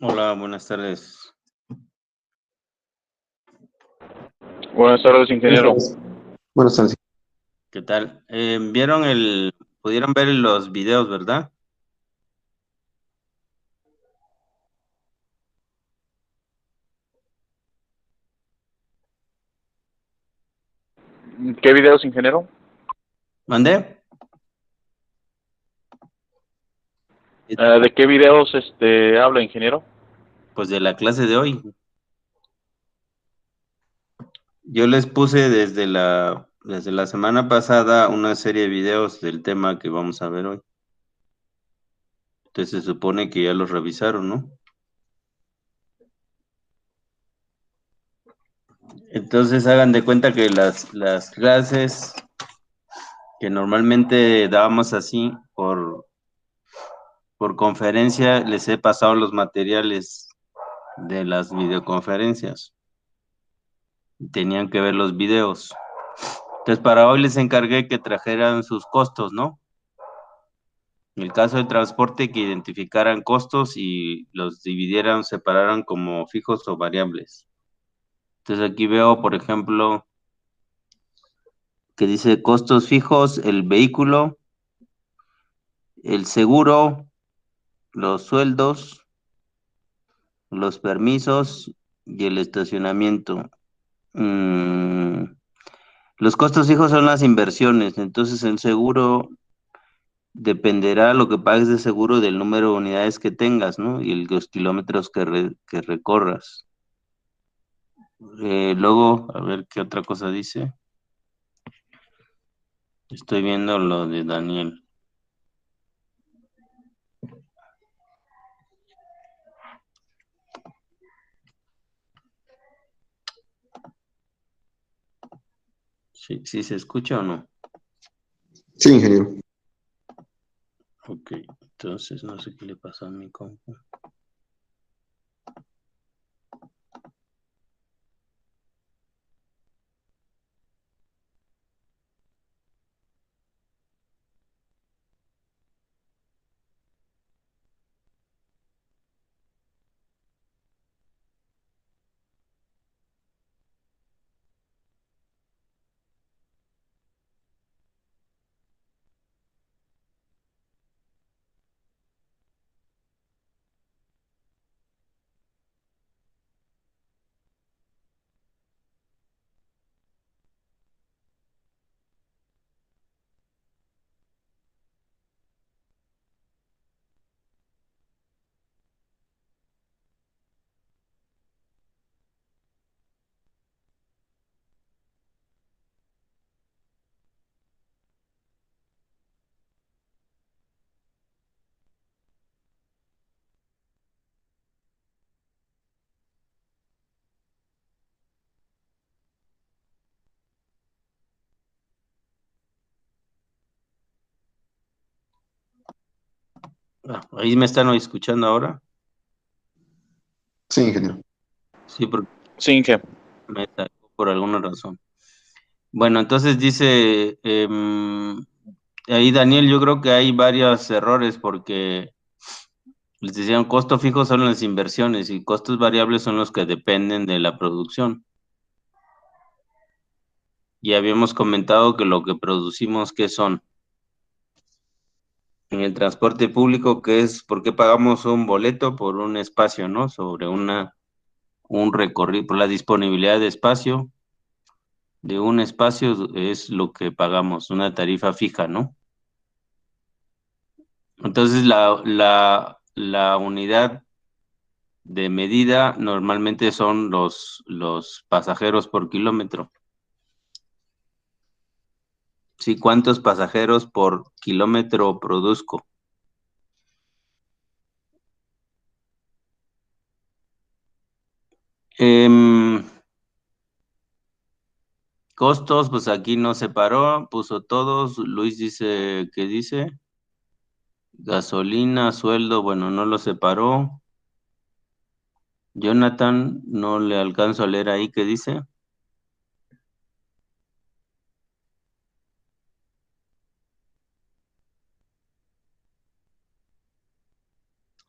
Hola, buenas tardes. Buenas tardes, Buenas ingeniero. tardes. Buenas tardes. ¿Qué tal? Pudieron ver los videos, ¿verdad? ¿Qué videos, ingeniero? ¿Mandé? ¿De qué videos habla, ingeniero? Pues de la clase de hoy. Yo les puse desde la semana pasada una serie de videos del tema que vamos a ver hoy. Entonces se supone que ya los revisaron, ¿no? Entonces hagan de cuenta que las clases que normalmente dábamos así por conferencia, les he pasado los materiales de las videoconferencias. Tenían que ver los videos. Entonces, para hoy les encargué que trajeran sus costos, ¿no? En el caso del transporte, que identificaran costos y los dividieran, separaran como fijos o variables. Entonces, aquí veo, por ejemplo, que dice costos fijos, el vehículo, el seguro, los sueldos, los permisos y el estacionamiento. Los costos fijos son las inversiones, entonces el seguro dependerá lo que pagues de seguro del número de unidades que tengas, ¿no? Y los kilómetros que recorras. Luego, a ver qué otra cosa dice. Estoy viendo lo de Daniel. Sí, ¿sí se escucha o no? Sí, ingeniero. Ok, entonces no sé qué le pasó a mi compu. Ahí me están escuchando ahora. Sí, ingeniero. Sí, porque Sí, Inge. me sacó por alguna razón. Bueno, entonces dice ahí Daniel, yo creo que hay varios errores porque les decían costo fijo son las inversiones y costos variables son los que dependen de la producción. Y habíamos comentado que lo que producimos, ¿qué son? En el transporte público, ¿qué es? ¿Por qué pagamos un boleto? Por un espacio, ¿no? Sobre un recorrido, por la disponibilidad de espacio. De un espacio es lo que pagamos, una tarifa fija, ¿no? Entonces, la unidad de medida normalmente son los pasajeros por kilómetro. Sí, ¿cuántos pasajeros por kilómetro produzco? Em, Costos, pues aquí no separó, puso todos. Luis dice, ¿qué dice? Gasolina, sueldo, bueno, no lo separó. Jonathan, no le alcanzo a leer ahí, ¿qué dice?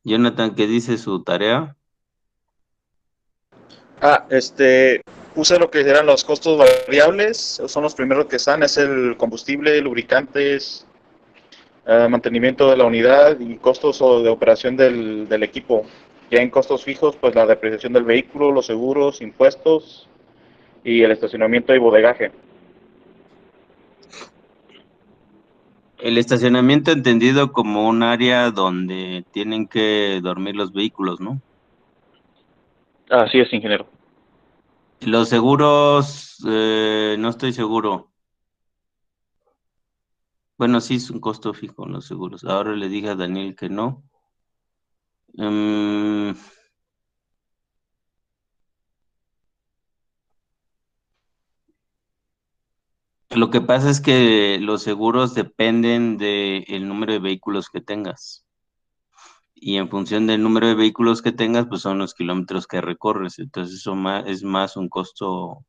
Jonathan, ¿qué dice su tarea? Puse lo que eran los costos variables, son los primeros que están, es el combustible, lubricantes, mantenimiento de la unidad y costos de operación del equipo. Ya en costos fijos, pues la depreciación del vehículo, los seguros, impuestos y el estacionamiento y bodegaje. El estacionamiento entendido como un área donde tienen que dormir los vehículos, ¿no? Así es, ingeniero. Los seguros, no estoy seguro. Bueno, sí es un costo fijo los seguros. Ahora le dije a Daniel que no. Mm, lo que pasa es que los seguros dependen del número de vehículos que tengas. Y en función del número de vehículos que tengas, pues son los kilómetros que recorres. Entonces eso es más un costo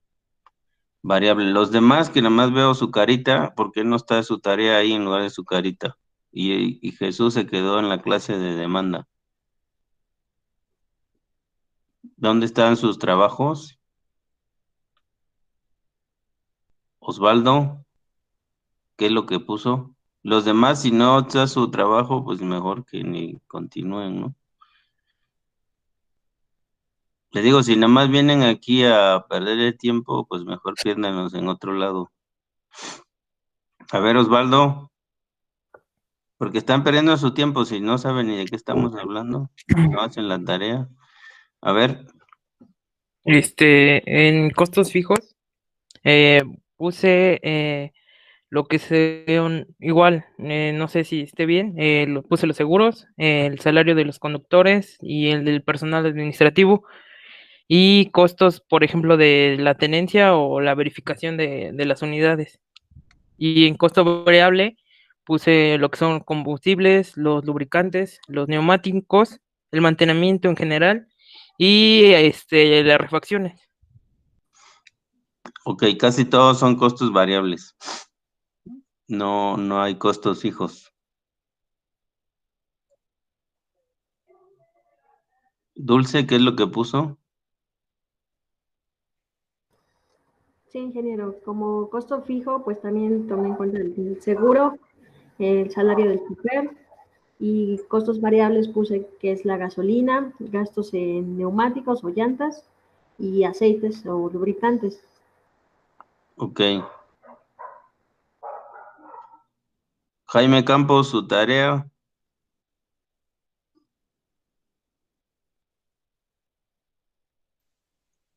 variable. Los demás, que nada más veo su carita, ¿por qué no está su tarea ahí en lugar de su carita? Y Jesús se quedó en la clase de demanda. ¿Dónde están sus trabajos? Osvaldo, ¿qué es lo que puso? Los demás, si no está su trabajo, pues mejor que ni continúen, ¿no? Le digo, si nada más vienen aquí a perder el tiempo, pues mejor piérdanos en otro lado. A ver, Osvaldo, porque están perdiendo su tiempo si no saben ni de qué estamos hablando, no hacen la tarea. A ver, En costos fijos, eh, puse lo que igual, no sé si esté bien, puse los seguros, el salario de los conductores y el del personal administrativo y costos, por ejemplo, de la tenencia o la verificación de las unidades. Y en costo variable puse lo que son combustibles, los lubricantes, los neumáticos, el mantenimiento en general y las refacciones. ok, casi todos son costos variables. No, no hay costos fijos. Dulce, ¿qué es lo que puso? Sí, ingeniero, como costo fijo, pues también tomé en cuenta el seguro, el salario del chofer y costos variables puse que es la gasolina, gastos en neumáticos o llantas y aceites o lubricantes. Ok. Jaime Campos, su tarea.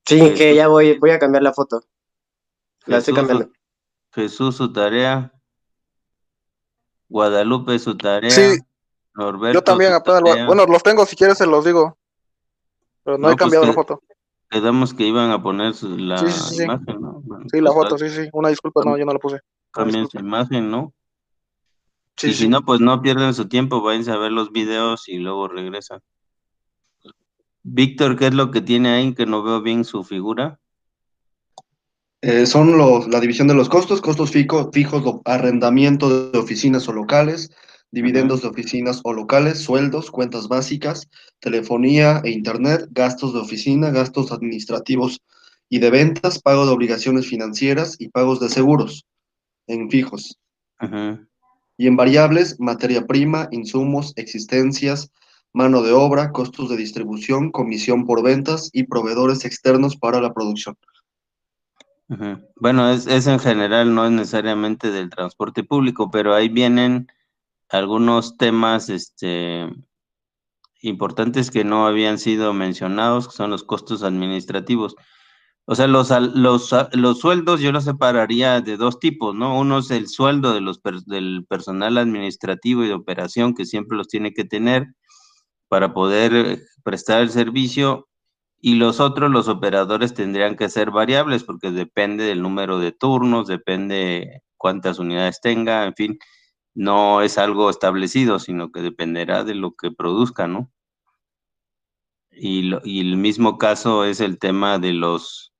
Sí, que Jesús, ya voy a cambiar la foto. La estoy Jesús, cambiando. Jesús, su tarea. Guadalupe, su tarea. Sí, yo Norberto, también su apenas, tarea. bueno, los tengo, si quieres se los digo, pero no he No, pues cambiado la foto. quedamos que iban a poner Sí, sí, la sí, sí, imagen, ¿no? Bueno, sí, la pues foto, sí, sí, una disculpa, no, yo no la puse, una cambien su disculpa. imagen, ¿no? Sí, Y sí, si sí. no, pues no pierden su tiempo, váyanse a ver los videos y luego regresan. Víctor, ¿qué es lo que tiene ahí que no veo bien su figura? Son la división de los costos, fijos, arrendamiento de oficinas o locales, dividendos de oficinas o locales, sueldos, cuentas básicas, telefonía e internet, gastos de oficina, gastos administrativos y de ventas, pago de obligaciones financieras y pagos de seguros en fijos. Ajá. Y en variables, materia prima, insumos, existencias, mano de obra, costos de distribución, comisión por ventas y proveedores externos para la producción. Ujú. Bueno, es en general, no es necesariamente del transporte público, pero ahí vienen algunos temas importantes que no habían sido mencionados, que son los costos administrativos. O sea, los sueldos yo los separaría de dos tipos, ¿no? Uno es el sueldo del personal administrativo y de operación, que siempre los tiene que tener para poder prestar el servicio, y los otros, los operadores tendrían que ser variables porque depende del número de turnos, depende cuántas unidades tenga, en fin, no es algo establecido, sino que dependerá de lo que produzca, ¿no? Y el mismo caso es el tema de los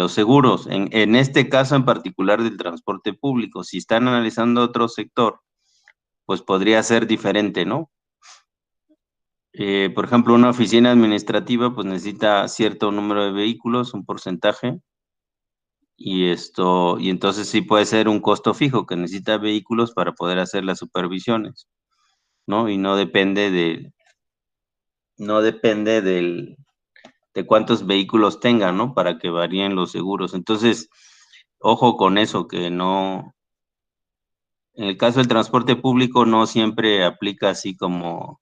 seguros, en este caso en particular del transporte público. Si están analizando otro sector, pues podría ser diferente, ¿no? Por ejemplo, una oficina administrativa pues necesita cierto número de vehículos, un porcentaje, y entonces sí puede ser un costo fijo que necesita vehículos para poder hacer las supervisiones, ¿no? Y no depende de cuántos vehículos tenga, ¿no? Para que varíen los seguros. Entonces, ojo con eso, que no, en el caso del transporte público no siempre aplica así como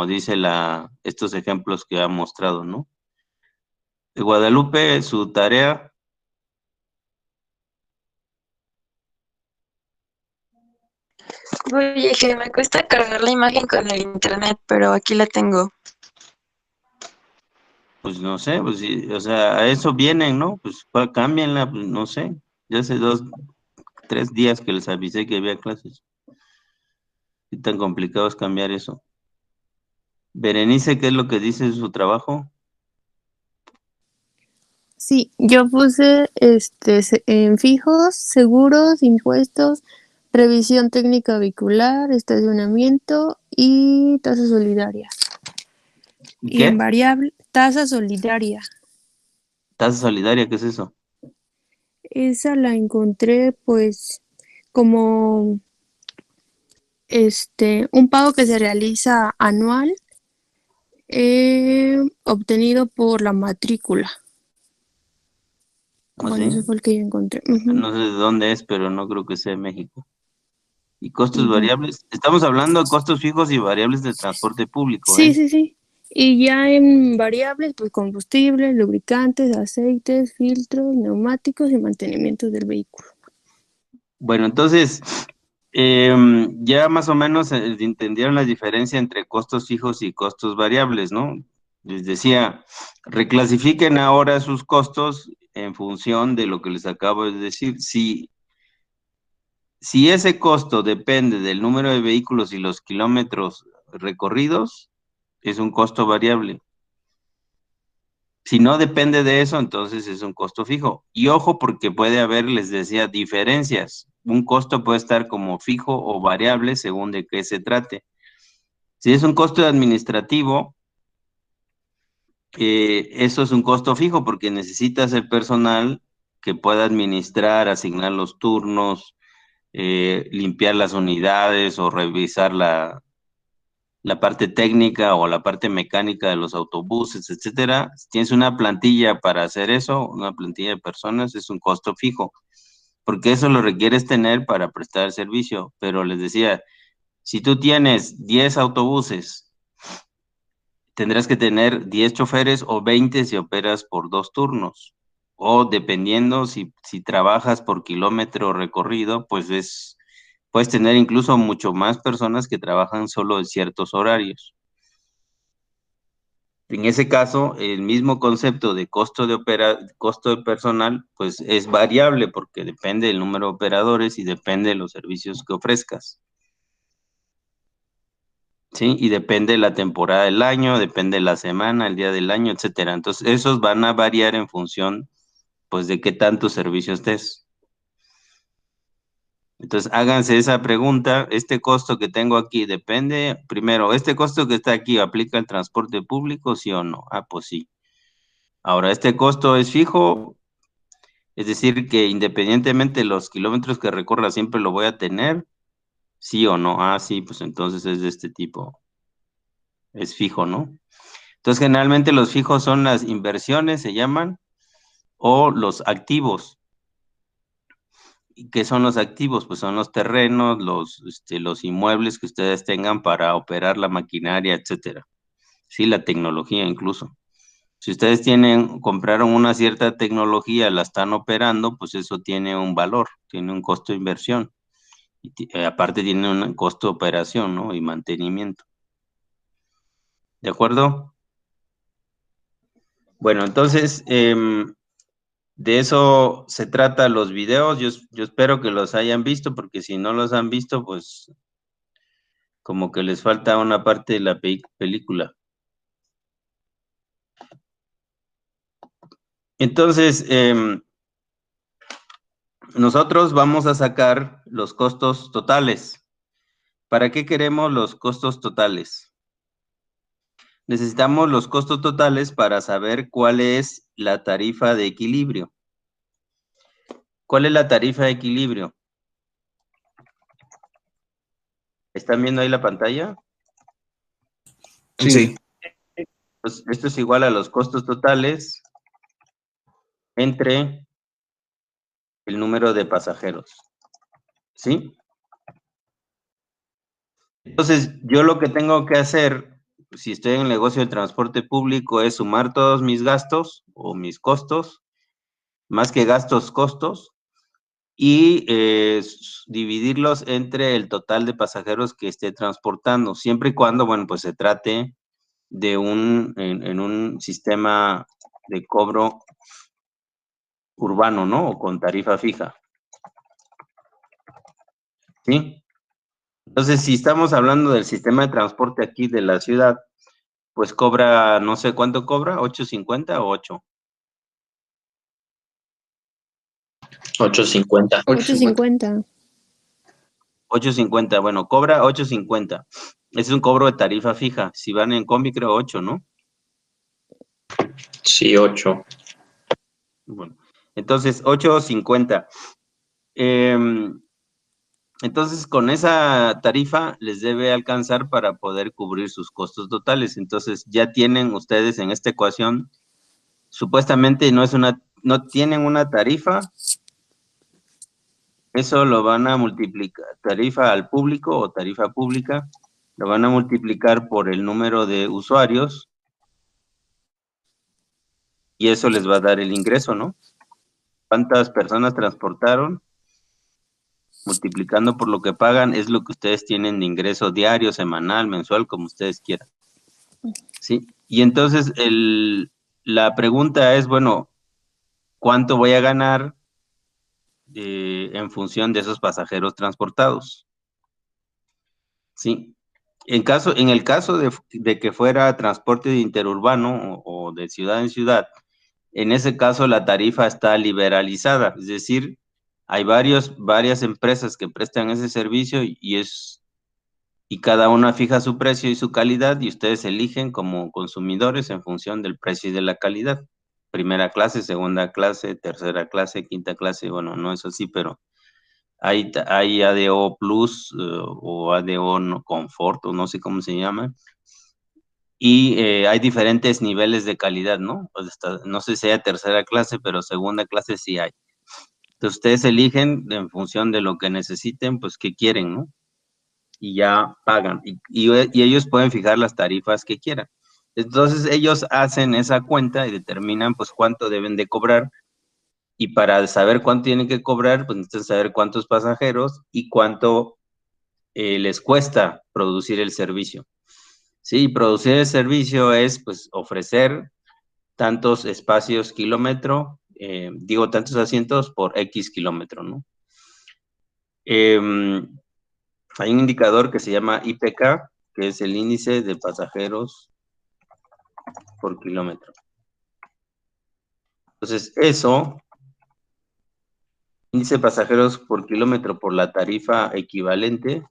dice estos ejemplos que ha mostrado, ¿no? De Guadalupe, su tarea, Oye, que me cuesta cargar la imagen con el internet, pero aquí la tengo. pues no sé, pues sí, o sea, a eso vienen, ¿no? Pues cámbienla, pues no sé. Ya hace 3 días que les avisé que había clases. ¿Qué tan complicado es cambiar eso? Berenice, ¿qué es lo que dice de su trabajo? Sí, yo puse en fijos, seguros, impuestos, revisión técnica vehicular, estacionamiento y tasa solidaria. Y en ¿Qué? variable, tasa solidaria. ¿Tasa solidaria? ¿Qué es eso? Esa la encontré pues como un pago que se realiza anual obtenido por la matrícula. ¿O Bueno, sí? ese fue el que yo encontré. Ujú. No sé de dónde es, pero no creo que sea México. ¿Y costos Bueno. variables? Estamos hablando de costos fijos y variables de transporte público, Sí, ¿eh? sí, sí. Y ya en variables, pues combustible, lubricantes, aceites, filtros, neumáticos y mantenimiento del vehículo. Bueno, entonces, ya más o menos entendieron la diferencia entre costos fijos y costos variables, ¿no? Les decía, reclasifiquen ahora sus costos en función de lo que les acabo de decir. Si ese costo depende del número de vehículos y los kilómetros recorridos, es un costo variable. Si no depende de eso, entonces es un costo fijo. Y ojo, porque puede haber, les decía, diferencias. Un costo puede estar como fijo o variable según de qué se trate. Si es un costo administrativo, eso es un costo fijo porque necesitas el personal que pueda administrar, asignar los turnos, limpiar las unidades o revisar la parte técnica o la parte mecánica de los autobuses, etcétera. Si tienes una plantilla para hacer eso, una plantilla de personas, es un costo fijo, porque eso lo requieres tener para prestar el servicio. Pero les decía, si tú tienes 10 autobuses, tendrás que tener 10 choferes o 20 si operas por 2 turnos. O dependiendo si trabajas por kilómetro recorrido, pues puedes tener incluso mucho más personas que trabajan solo en ciertos horarios. En ese caso, el mismo concepto de costo de personal, pues es variable porque depende del número de operadores y depende de los servicios que ofrezcas. ¿Sí? Y depende de la temporada del año, depende de la semana, el día del año, etcétera. Entonces, esos van a variar en función, pues, de qué tanto servicio estés. Entonces, háganse esa pregunta, ¿este costo que tengo aquí depende? Primero, ¿este costo que está aquí aplica al transporte público, sí o no? Ah, pues sí. Ahora, ¿este costo es fijo? Es decir, que independientemente de los kilómetros que recorra, siempre lo voy a tener, sí o no. Ah, sí, pues entonces es de este tipo, es fijo, ¿no? Entonces, generalmente los fijos son las inversiones, se llaman, o los activos. ¿Y qué son los activos? Pues son los terrenos, los inmuebles que ustedes tengan para operar la maquinaria, etcétera. Sí, la tecnología incluso. Si ustedes compraron una cierta tecnología, la están operando, pues eso tiene un valor, tiene un costo de inversión. Y aparte tiene un costo de operación, ¿no? Y mantenimiento. ¿De acuerdo? Bueno, entonces, de eso se trata los videos. Yo espero que los hayan visto, porque si no los han visto, pues como que les falta una parte de la película. Entonces, nosotros vamos a sacar los costos totales. ¿Para qué queremos los costos totales? necesitamos los costos totales para saber cuál es la tarifa de equilibrio. ¿Cuál es la tarifa de equilibrio? ¿Están viendo ahí la pantalla? Sí. Pues esto es igual a los costos totales entre el número de pasajeros. ¿Sí? Entonces, yo lo que tengo que hacer, si estoy en el negocio del transporte público, es sumar todos mis gastos o mis costos, más que gastos, costos, y dividirlos entre el total de pasajeros que esté transportando, siempre y cuando, bueno, pues se trate de en un sistema de cobro urbano, ¿no? O con tarifa fija. ¿Sí? Entonces, si estamos hablando del sistema de transporte aquí de la ciudad, pues cobra, no sé cuánto cobra, ¿8.50 o 8? 8.50. 8.50. 8.50, bueno, cobra 8.50. Es un cobro de tarifa fija. Si van en combi, creo 8, ¿no? Sí, 8. Bueno, entonces 8.50. Entonces, con esa tarifa les debe alcanzar para poder cubrir sus costos totales. Entonces, ya tienen ustedes en esta ecuación, supuestamente no tienen una tarifa, eso lo van a multiplicar, tarifa al público o tarifa pública, lo van a multiplicar por el número de usuarios y eso les va a dar el ingreso, ¿no? ¿Cuántas personas transportaron? Multiplicando por lo que pagan es lo que ustedes tienen de ingreso diario, semanal, mensual, como ustedes quieran. ¿Sí? Y entonces la pregunta es, bueno, ¿cuánto voy a ganar en función de esos pasajeros transportados? ¿Sí? En el caso de que fuera transporte interurbano o de ciudad en ciudad, en ese caso la tarifa está liberalizada, es decir, hay varias empresas que prestan ese servicio y cada una fija su precio y su calidad y ustedes eligen como consumidores en función del precio y de la calidad. Primera clase, segunda clase, tercera clase, quinta clase, bueno, no es así, pero hay ADO Plus o ADO Confort o no sé cómo se llama. Y hay diferentes niveles de calidad, ¿no? Pues no sé si hay tercera clase, pero segunda clase sí hay. Entonces ustedes eligen en función de lo que necesiten, pues qué quieren, ¿no? Y ya pagan. Y ellos pueden fijar las tarifas que quieran. Entonces ellos hacen esa cuenta y determinan pues cuánto deben de cobrar. Y para saber cuánto tienen que cobrar, pues necesitan saber cuántos pasajeros y cuánto les cuesta producir el servicio. Sí, producir el servicio es pues ofrecer tantos espacios kilómetro, tantos asientos por X kilómetro, ¿no? Hay un indicador que se llama IPK, que es el índice de pasajeros por kilómetro. Entonces, índice de pasajeros por kilómetro por la tarifa equivalente,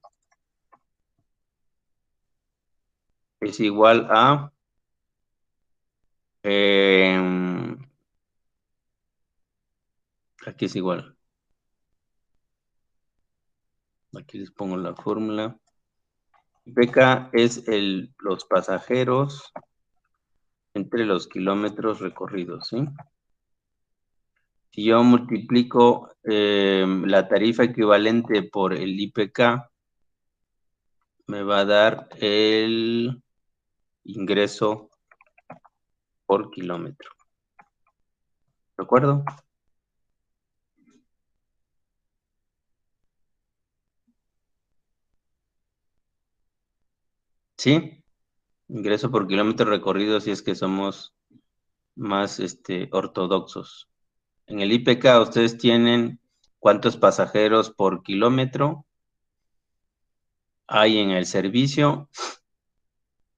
es igual a aquí es igual. Aquí les pongo la fórmula. IPK es los pasajeros entre los kilómetros recorridos, ¿sí? Si yo multiplico la tarifa equivalente por el IPK, me va a dar el ingreso por kilómetro. ¿De acuerdo? ¿Sí? Ingreso por kilómetro recorrido si es que somos más ortodoxos. En el IPK ustedes tienen cuántos pasajeros por kilómetro hay en el servicio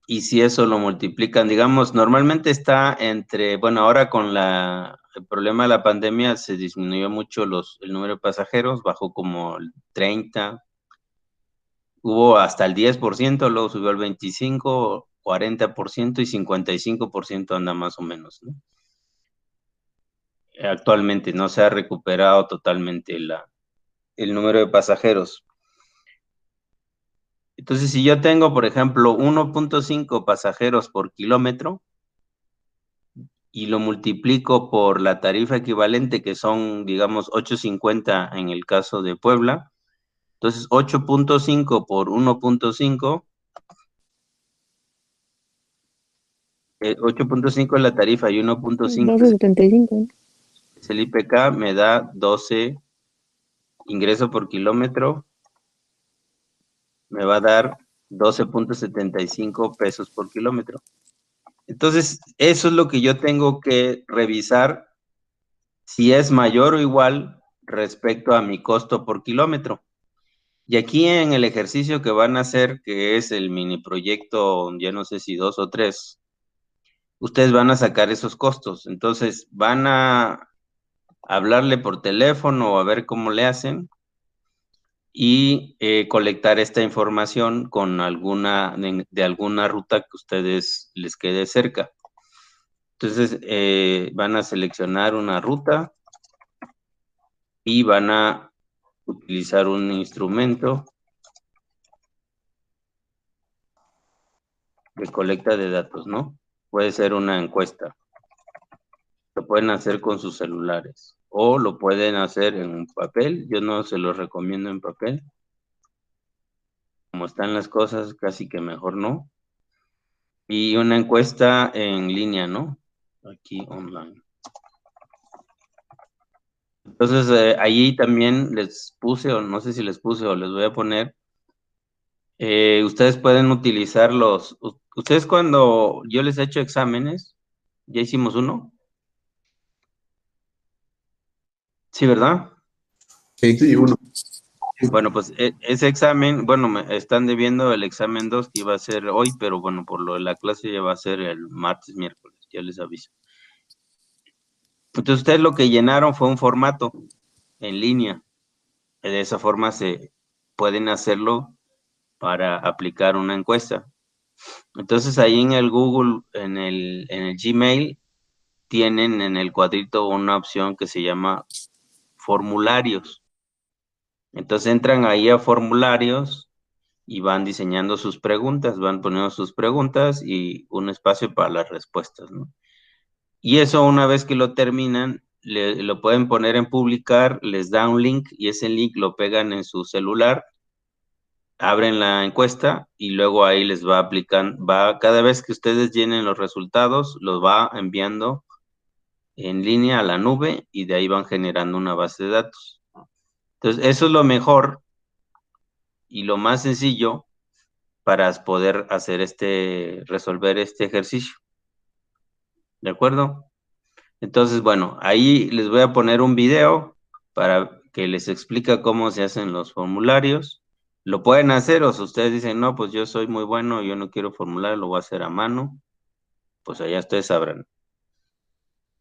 y si eso lo multiplican, digamos, normalmente está entre, bueno, ahora con el problema de la pandemia se disminuyó mucho el número de pasajeros, bajó como el 30, hubo hasta el 10%, luego subió al 25%, 40% y 55% anda más o menos, ¿no? Actualmente no se ha recuperado totalmente el número de pasajeros. Entonces, si yo tengo, por ejemplo, 1.5 pasajeros por kilómetro y lo multiplico por la tarifa equivalente, que son, digamos, 8.50 en el caso de Puebla, entonces 8.5 por 1.5, 8.5 es la tarifa y 1.5 12.75. es el IPK, me da 12 ingreso por kilómetro, me va a dar 12.75 pesos por kilómetro. Entonces, eso es lo que yo tengo que revisar si es mayor o igual respecto a mi costo por kilómetro. Y aquí en el ejercicio que van a hacer, que es el mini proyecto, ya no sé si 2 o 3, ustedes van a sacar esos costos. Entonces, van a hablarle por teléfono o a ver cómo le hacen y colectar esta información con de alguna ruta que ustedes les quede cerca. Entonces, van a seleccionar una ruta y van a utilizar un instrumento de colecta de datos, ¿no? Puede ser una encuesta. Lo pueden hacer con sus celulares o lo pueden hacer en un papel. Yo no se los recomiendo en papel. Como están las cosas, casi que mejor no. Y una encuesta en línea, ¿no? Aquí online. Entonces, ahí también les puse, o no sé si les puse o les voy a poner, ustedes pueden utilizar ustedes cuando yo les he hecho exámenes, ¿ya hicimos uno? Sí, ¿verdad? Sí, uno. Bueno, pues ese examen, bueno, me están debiendo el examen 2 que iba a ser hoy, pero bueno, por lo de la clase ya va a ser el martes, miércoles, ya les aviso. Entonces ustedes lo que llenaron fue un formato en línea. De esa forma se pueden hacerlo para aplicar una encuesta. Entonces ahí en el Google, en el Gmail, tienen en el cuadrito una opción que se llama formularios. Entonces entran ahí a formularios y van diseñando sus preguntas, van poniendo sus preguntas y un espacio para las respuestas, ¿no? Y eso una vez que lo terminan, lo pueden poner en publicar, les da un link y ese link lo pegan en su celular, abren la encuesta y luego ahí les va aplicando, cada vez que ustedes llenen los resultados, los va enviando en línea a la nube y de ahí van generando una base de datos. Entonces, eso es lo mejor y lo más sencillo para poder hacer resolver este ejercicio. ¿De acuerdo? Entonces, bueno, ahí les voy a poner un video para que les explique cómo se hacen los formularios. Lo pueden hacer, o si ustedes dicen, no, pues yo soy muy bueno, yo no quiero formular, lo voy a hacer a mano, pues allá ustedes sabrán.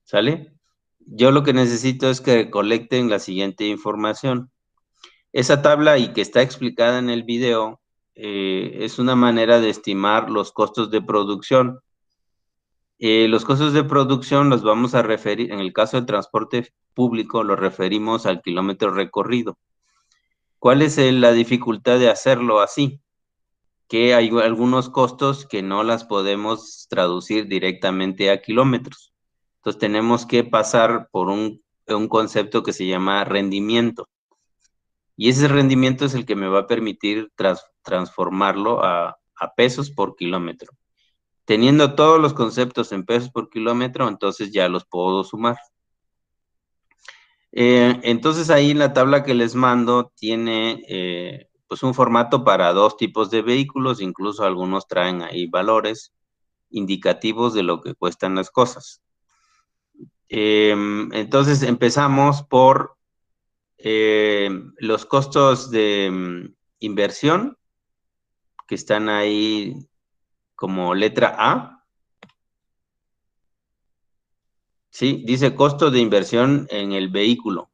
¿Sale? Yo lo que necesito es que colecten la siguiente información. Esa tabla y que está explicada en el video es una manera de estimar los costos de producción. Los costos de producción los vamos a referir, en el caso del transporte público, lo referimos al kilómetro recorrido. ¿Cuál es la dificultad de hacerlo así? Que hay algunos costos que no las podemos traducir directamente a kilómetros. Entonces tenemos que pasar por un concepto que se llama rendimiento. Y ese rendimiento es el que me va a permitir transformarlo a pesos por kilómetro. Teniendo todos los conceptos en pesos por kilómetro, entonces ya los puedo sumar. Entonces ahí en la tabla que les mando tiene pues un formato para dos tipos de vehículos, incluso algunos traen ahí valores indicativos de lo que cuestan las cosas. Entonces empezamos por los costos de inversión, que están ahí como letra A. Sí, dice costo de inversión en el vehículo.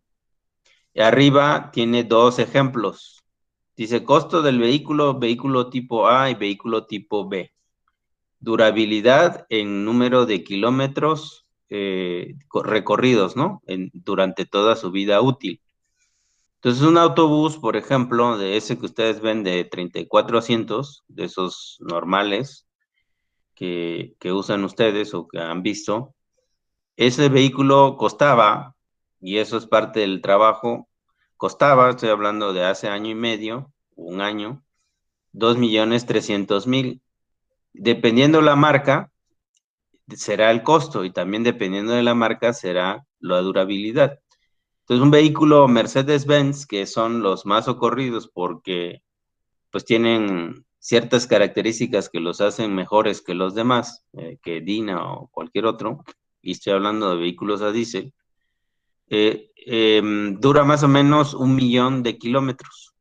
Y arriba tiene dos ejemplos. Dice costo del vehículo tipo A y vehículo tipo B. durabilidad en número de kilómetros recorridos, ¿no? Durante toda su vida útil. Entonces, un autobús, por ejemplo, de ese que ustedes ven de 34 asientos, de esos normales que usan ustedes o que han visto, ese vehículo costaba, y eso es parte del trabajo, costaba, estoy hablando de hace año y medio, un año, 2.300.000. Dependiendo la marca, será el costo, y también dependiendo de la marca será la durabilidad. Entonces, un vehículo Mercedes-Benz, que son los más socorridos porque pues tienen ciertas características que los hacen mejores que los demás, que Dina o cualquier otro, y estoy hablando de vehículos a diésel, dura más o menos 1.000.000 de kilómetros.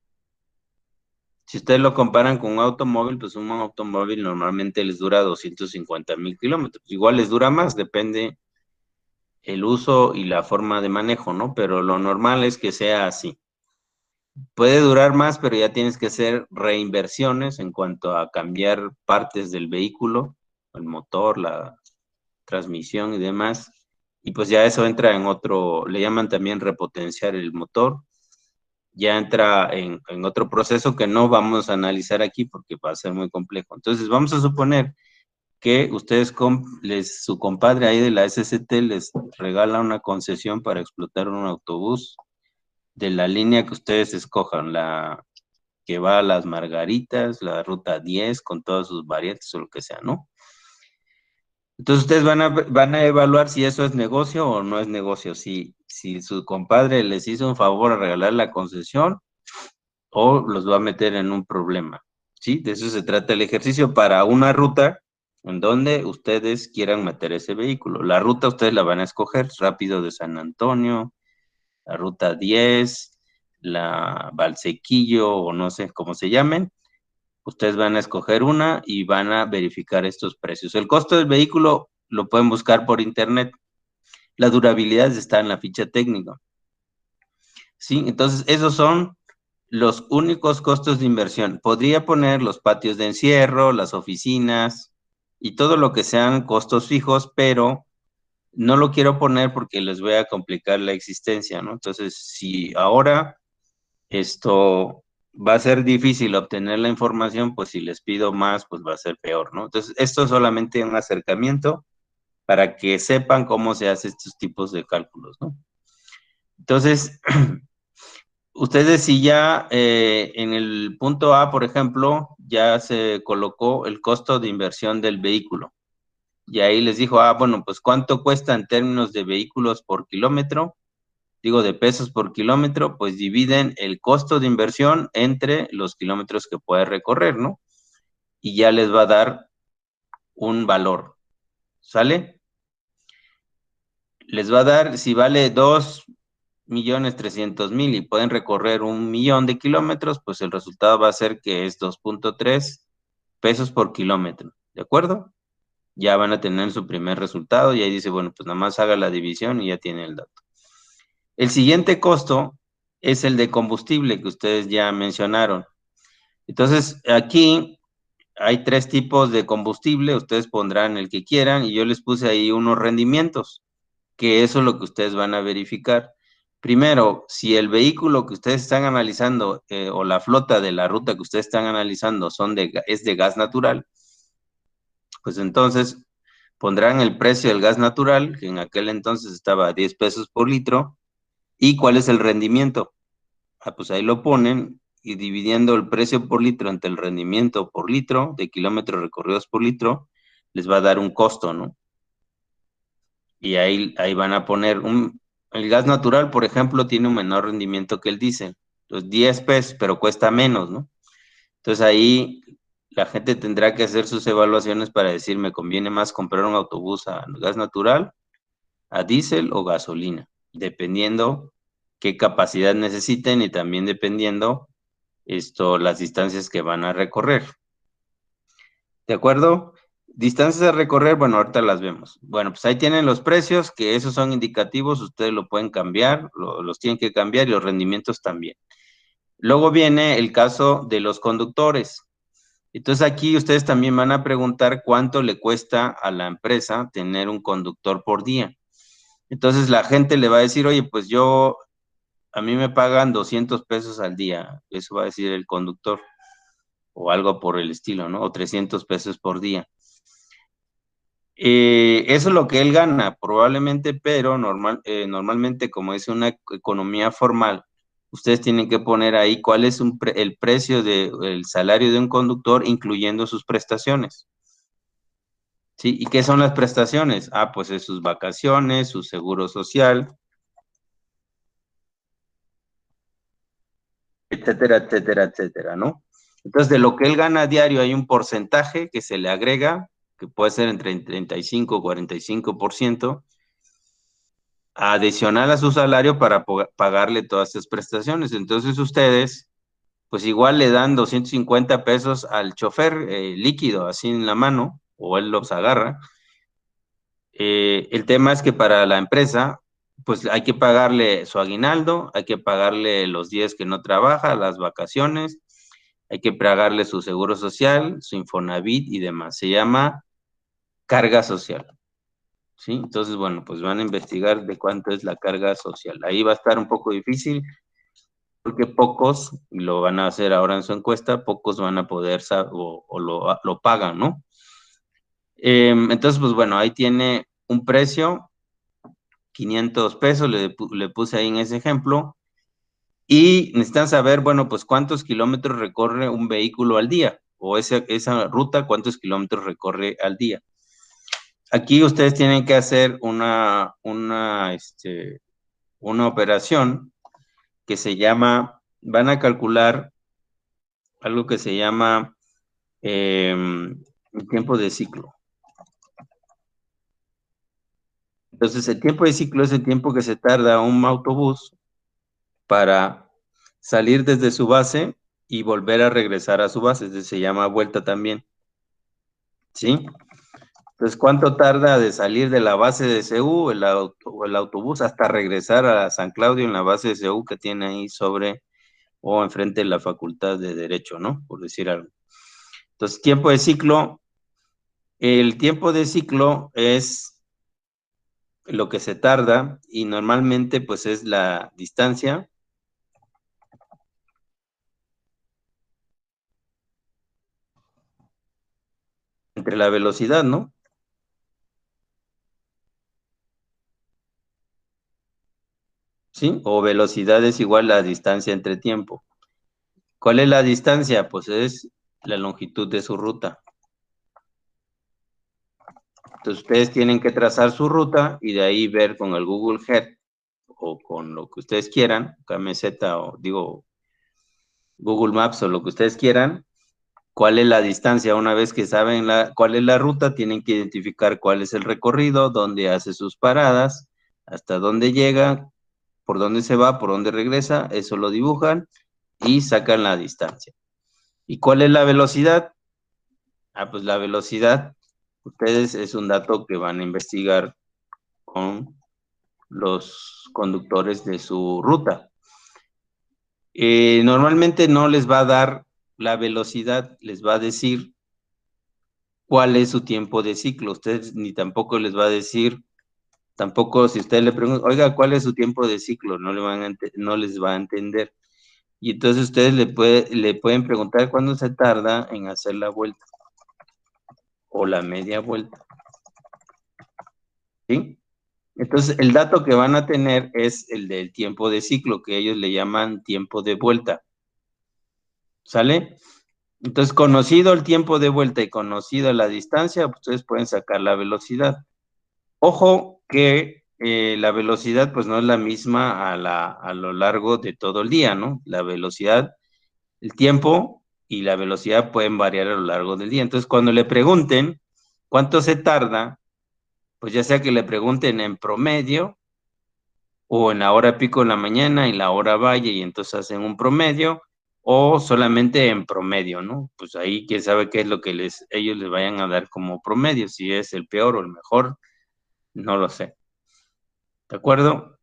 Si ustedes lo comparan con un automóvil, pues un automóvil normalmente les dura 250.000 kilómetros. Igual les dura más, depende el uso y la forma de manejo, ¿no? Pero lo normal es que sea así. Puede durar más, pero ya tienes que hacer reinversiones en cuanto a cambiar partes del vehículo, el motor, la transmisión y demás. Y pues ya eso entra en otro, le llaman también repotenciar el motor. Ya entra en otro proceso que no vamos a analizar aquí porque va a ser muy complejo. Entonces, vamos a suponer que ustedes, su compadre ahí de la SCT les regala una concesión para explotar un autobús de la línea que ustedes escojan, la que va a Las Margaritas, la ruta 10, con todas sus variantes o lo que sea, ¿no? Entonces ustedes van a evaluar si eso es negocio o no es negocio, si su compadre les hizo un favor a regalar la concesión o los va a meter en un problema, ¿sí? De eso se trata el ejercicio para una ruta en donde ustedes quieran meter ese vehículo. La ruta ustedes la van a escoger, Rápido de San Antonio, la ruta 10, la Valsequillo o no sé cómo se llamen. Ustedes van a escoger una y van a verificar estos precios. El costo del vehículo lo pueden buscar por internet. La durabilidad está en la ficha técnica. ¿Sí? Entonces, esos son los únicos costos de inversión. Podría poner los patios de encierro, las oficinas y todo lo que sean costos fijos, pero no lo quiero poner porque les voy a complicar la existencia, ¿no? Entonces, si ahora esto va a ser difícil obtener la información, pues si les pido más, pues va a ser peor, ¿no? Entonces, esto es solamente un acercamiento para que sepan cómo se hacen estos tipos de cálculos, ¿no? Entonces, ustedes si ya en el punto A, por ejemplo, ya se colocó el costo de inversión del vehículo. Y ahí les dijo, bueno, pues ¿cuánto cuesta en términos de vehículos por kilómetro? Digo, de pesos por kilómetro, pues dividen el costo de inversión entre los kilómetros que puede recorrer, ¿no? Y ya les va a dar un valor, ¿sale? Les va a dar, si vale 2.300.000 y pueden recorrer 1.000.000 de kilómetros, pues el resultado va a ser que es 2.3 pesos por kilómetro, ¿de acuerdo? Ya van a tener su primer resultado y ahí dice, bueno, pues nada más haga la división y ya tiene el dato. El siguiente costo es el de combustible que ustedes ya mencionaron. Entonces, aquí hay 3 tipos de combustible, ustedes pondrán el que quieran y yo les puse ahí unos rendimientos, que eso es lo que ustedes van a verificar. Primero, si el vehículo que ustedes están analizando o la flota de la ruta que ustedes están analizando es de gas natural, pues entonces pondrán el precio del gas natural, que en aquel entonces estaba a 10 pesos por litro, y cuál es el rendimiento. Pues ahí lo ponen y dividiendo el precio por litro entre el rendimiento por litro, de kilómetros recorridos por litro, les va a dar un costo, ¿no? Y ahí van a poner el gas natural, por ejemplo, tiene un menor rendimiento que el diésel. Entonces, 10 pesos, pero cuesta menos, ¿no? Entonces ahí la gente tendrá que hacer sus evaluaciones para decir, ¿me conviene más comprar un autobús a gas natural, a diésel o gasolina? Dependiendo qué capacidad necesiten y también dependiendo las distancias que van a recorrer. ¿De acuerdo? Distancias a recorrer, bueno, ahorita las vemos. Bueno, pues ahí tienen los precios, que esos son indicativos, ustedes lo pueden cambiar, los tienen que cambiar y los rendimientos también. Luego viene el caso de los conductores. Entonces aquí ustedes también van a preguntar cuánto le cuesta a la empresa tener un conductor por día. Entonces la gente le va a decir, oye, pues a mí me pagan 200 pesos al día, eso va a decir el conductor, o algo por el estilo, ¿no? O 300 pesos por día. Eso es lo que él gana, probablemente, pero normalmente, como es una economía formal, ustedes tienen que poner ahí cuál es el precio del salario de un conductor, incluyendo sus prestaciones. ¿Sí? ¿Y qué son las prestaciones? Ah, pues es sus vacaciones, su seguro social, etcétera, etcétera, etcétera, ¿no? Entonces, de lo que él gana a diario hay un porcentaje que se le agrega, que puede ser entre 35 y 45%, adicional a su salario para pagarle todas esas prestaciones. Entonces, ustedes, pues igual le dan 250 pesos al chofer líquido, así en la mano, o él los agarra. El tema es que para la empresa, pues hay que pagarle su aguinaldo, hay que pagarle los días que no trabaja, las vacaciones, hay que pagarle su seguro social, su Infonavit y demás. Se llama carga social. ¿Sí? Entonces, bueno, pues van a investigar de cuánto es la carga social. Ahí va a estar un poco difícil porque pocos, y lo van a hacer ahora en su encuesta, pocos van a poder o lo pagan, ¿no? Entonces, pues bueno, ahí tiene un precio, 500 pesos, le puse ahí en ese ejemplo, y necesitan saber, bueno, pues cuántos kilómetros recorre un vehículo al día, o esa ruta, cuántos kilómetros recorre al día. Aquí ustedes tienen que hacer una operación que se llama, van a calcular algo que se llama el tiempo de ciclo. Entonces, el tiempo de ciclo es el tiempo que se tarda un autobús para salir desde su base y volver a regresar a su base. Se llama vuelta también. ¿Sí? Entonces, ¿cuánto tarda de salir de la base de CU el autobús hasta regresar a San Claudio en la base de CU que tiene ahí sobre o enfrente de la Facultad de Derecho, ¿no? Por decir algo. Entonces, tiempo de ciclo. El tiempo de ciclo es lo que se tarda y normalmente pues es la distancia entre la velocidad, ¿no? ¿Sí? O velocidad es igual a distancia entre tiempo. ¿Cuál es la distancia? Pues es la longitud de su ruta. Entonces ustedes tienen que trazar su ruta y de ahí ver con el Google Earth o con lo que ustedes quieran, KMZ o digo Google Maps o lo que ustedes quieran, cuál es la distancia. Una vez que saben cuál es la ruta, tienen que identificar cuál es el recorrido, dónde hace sus paradas, hasta dónde llega, por dónde se va, por dónde regresa, eso lo dibujan y sacan la distancia. ¿Y cuál es la velocidad? Ah, pues la velocidad, ustedes es un dato que van a investigar con los conductores de su ruta. Normalmente no les va a dar la velocidad, les va a decir cuál es su tiempo de ciclo. Ustedes ni tampoco les va a decir, tampoco si usted le pregunta, oiga, ¿cuál es su tiempo de ciclo? No les va a entender. Y entonces ustedes le pueden preguntar cuándo se tarda en hacer la vuelta o la media vuelta. ¿Sí? Entonces, el dato que van a tener es el del tiempo de ciclo, que ellos le llaman tiempo de vuelta. ¿Sale? Entonces, conocido el tiempo de vuelta y conocido la distancia, ustedes pueden sacar la velocidad. Ojo que la velocidad pues no es la misma a lo largo de todo el día, ¿no? La velocidad, el tiempo y la velocidad pueden variar a lo largo del día. Entonces, cuando le pregunten cuánto se tarda, pues ya sea que le pregunten en promedio o en la hora pico en la mañana y la hora valle y entonces hacen un promedio o solamente en promedio, ¿no? Pues ahí quién sabe qué es lo que ellos les vayan a dar como promedio, si es el peor o el mejor, no lo sé. ¿De acuerdo?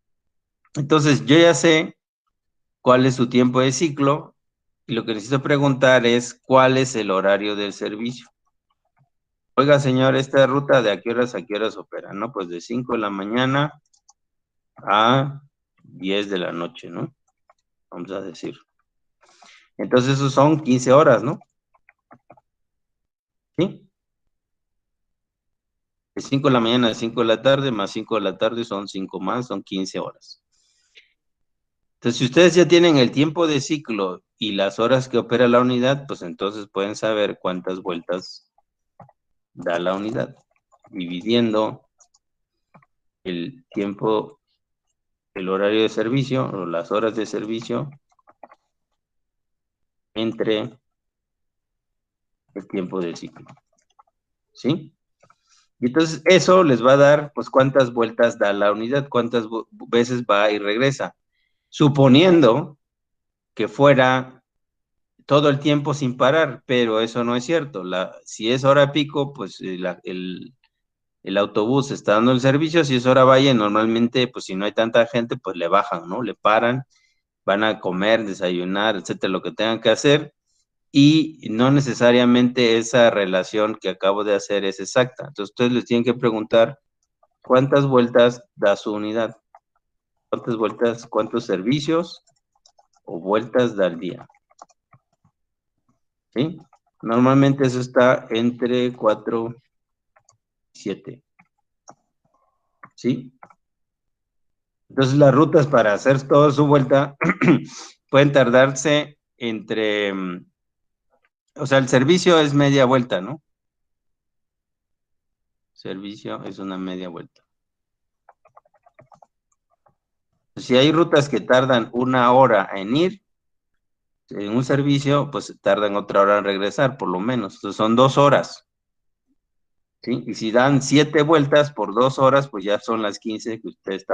Entonces yo ya sé cuál es su tiempo de ciclo Y lo que necesito preguntar es, ¿cuál es el horario del servicio? Oiga, señor, esta ruta ¿de a qué horas opera? No, pues de 5 de la mañana a 10 de la noche, ¿no? Vamos a decir. Entonces, esos son 15 horas, ¿no? ¿Sí? De 5 de la mañana a 5 de la tarde, más 5 de la tarde son 5 más, son 15 horas. Entonces, si ustedes ya tienen el tiempo de ciclo y las horas que opera la unidad, pues entonces pueden saber cuántas vueltas da la unidad, dividiendo el tiempo, el horario de servicio o las horas de servicio entre el tiempo del ciclo. ¿Sí? Y entonces eso les va a dar, pues, cuántas vueltas da la unidad, cuántas veces va y regresa. Suponiendo que fuera todo el tiempo sin parar, pero eso no es cierto. Si es hora pico, pues el autobús está dando el servicio. Si es hora valle, normalmente, pues si no hay tanta gente, pues le bajan, ¿no? Le paran, van a comer, desayunar, etcétera, lo que tengan que hacer. Y no necesariamente esa relación que acabo de hacer es exacta. Entonces, ustedes les tienen que preguntar cuántas vueltas da su unidad, cuántas vueltas, cuántos servicios o vueltas da al día. ¿Sí? Normalmente eso está entre 4 y 7. ¿Sí? Entonces, las rutas para hacer toda su vuelta pueden tardarse entre, o sea, el servicio es media vuelta, ¿no? Servicio es una media vuelta. Si hay rutas que tardan 1 hora en ir, en un servicio, pues tardan otra hora en regresar, por lo menos. Entonces son 2 horas. ¿Sí? Y si dan 7 vueltas por 2 horas, pues ya son las 15 que ustedes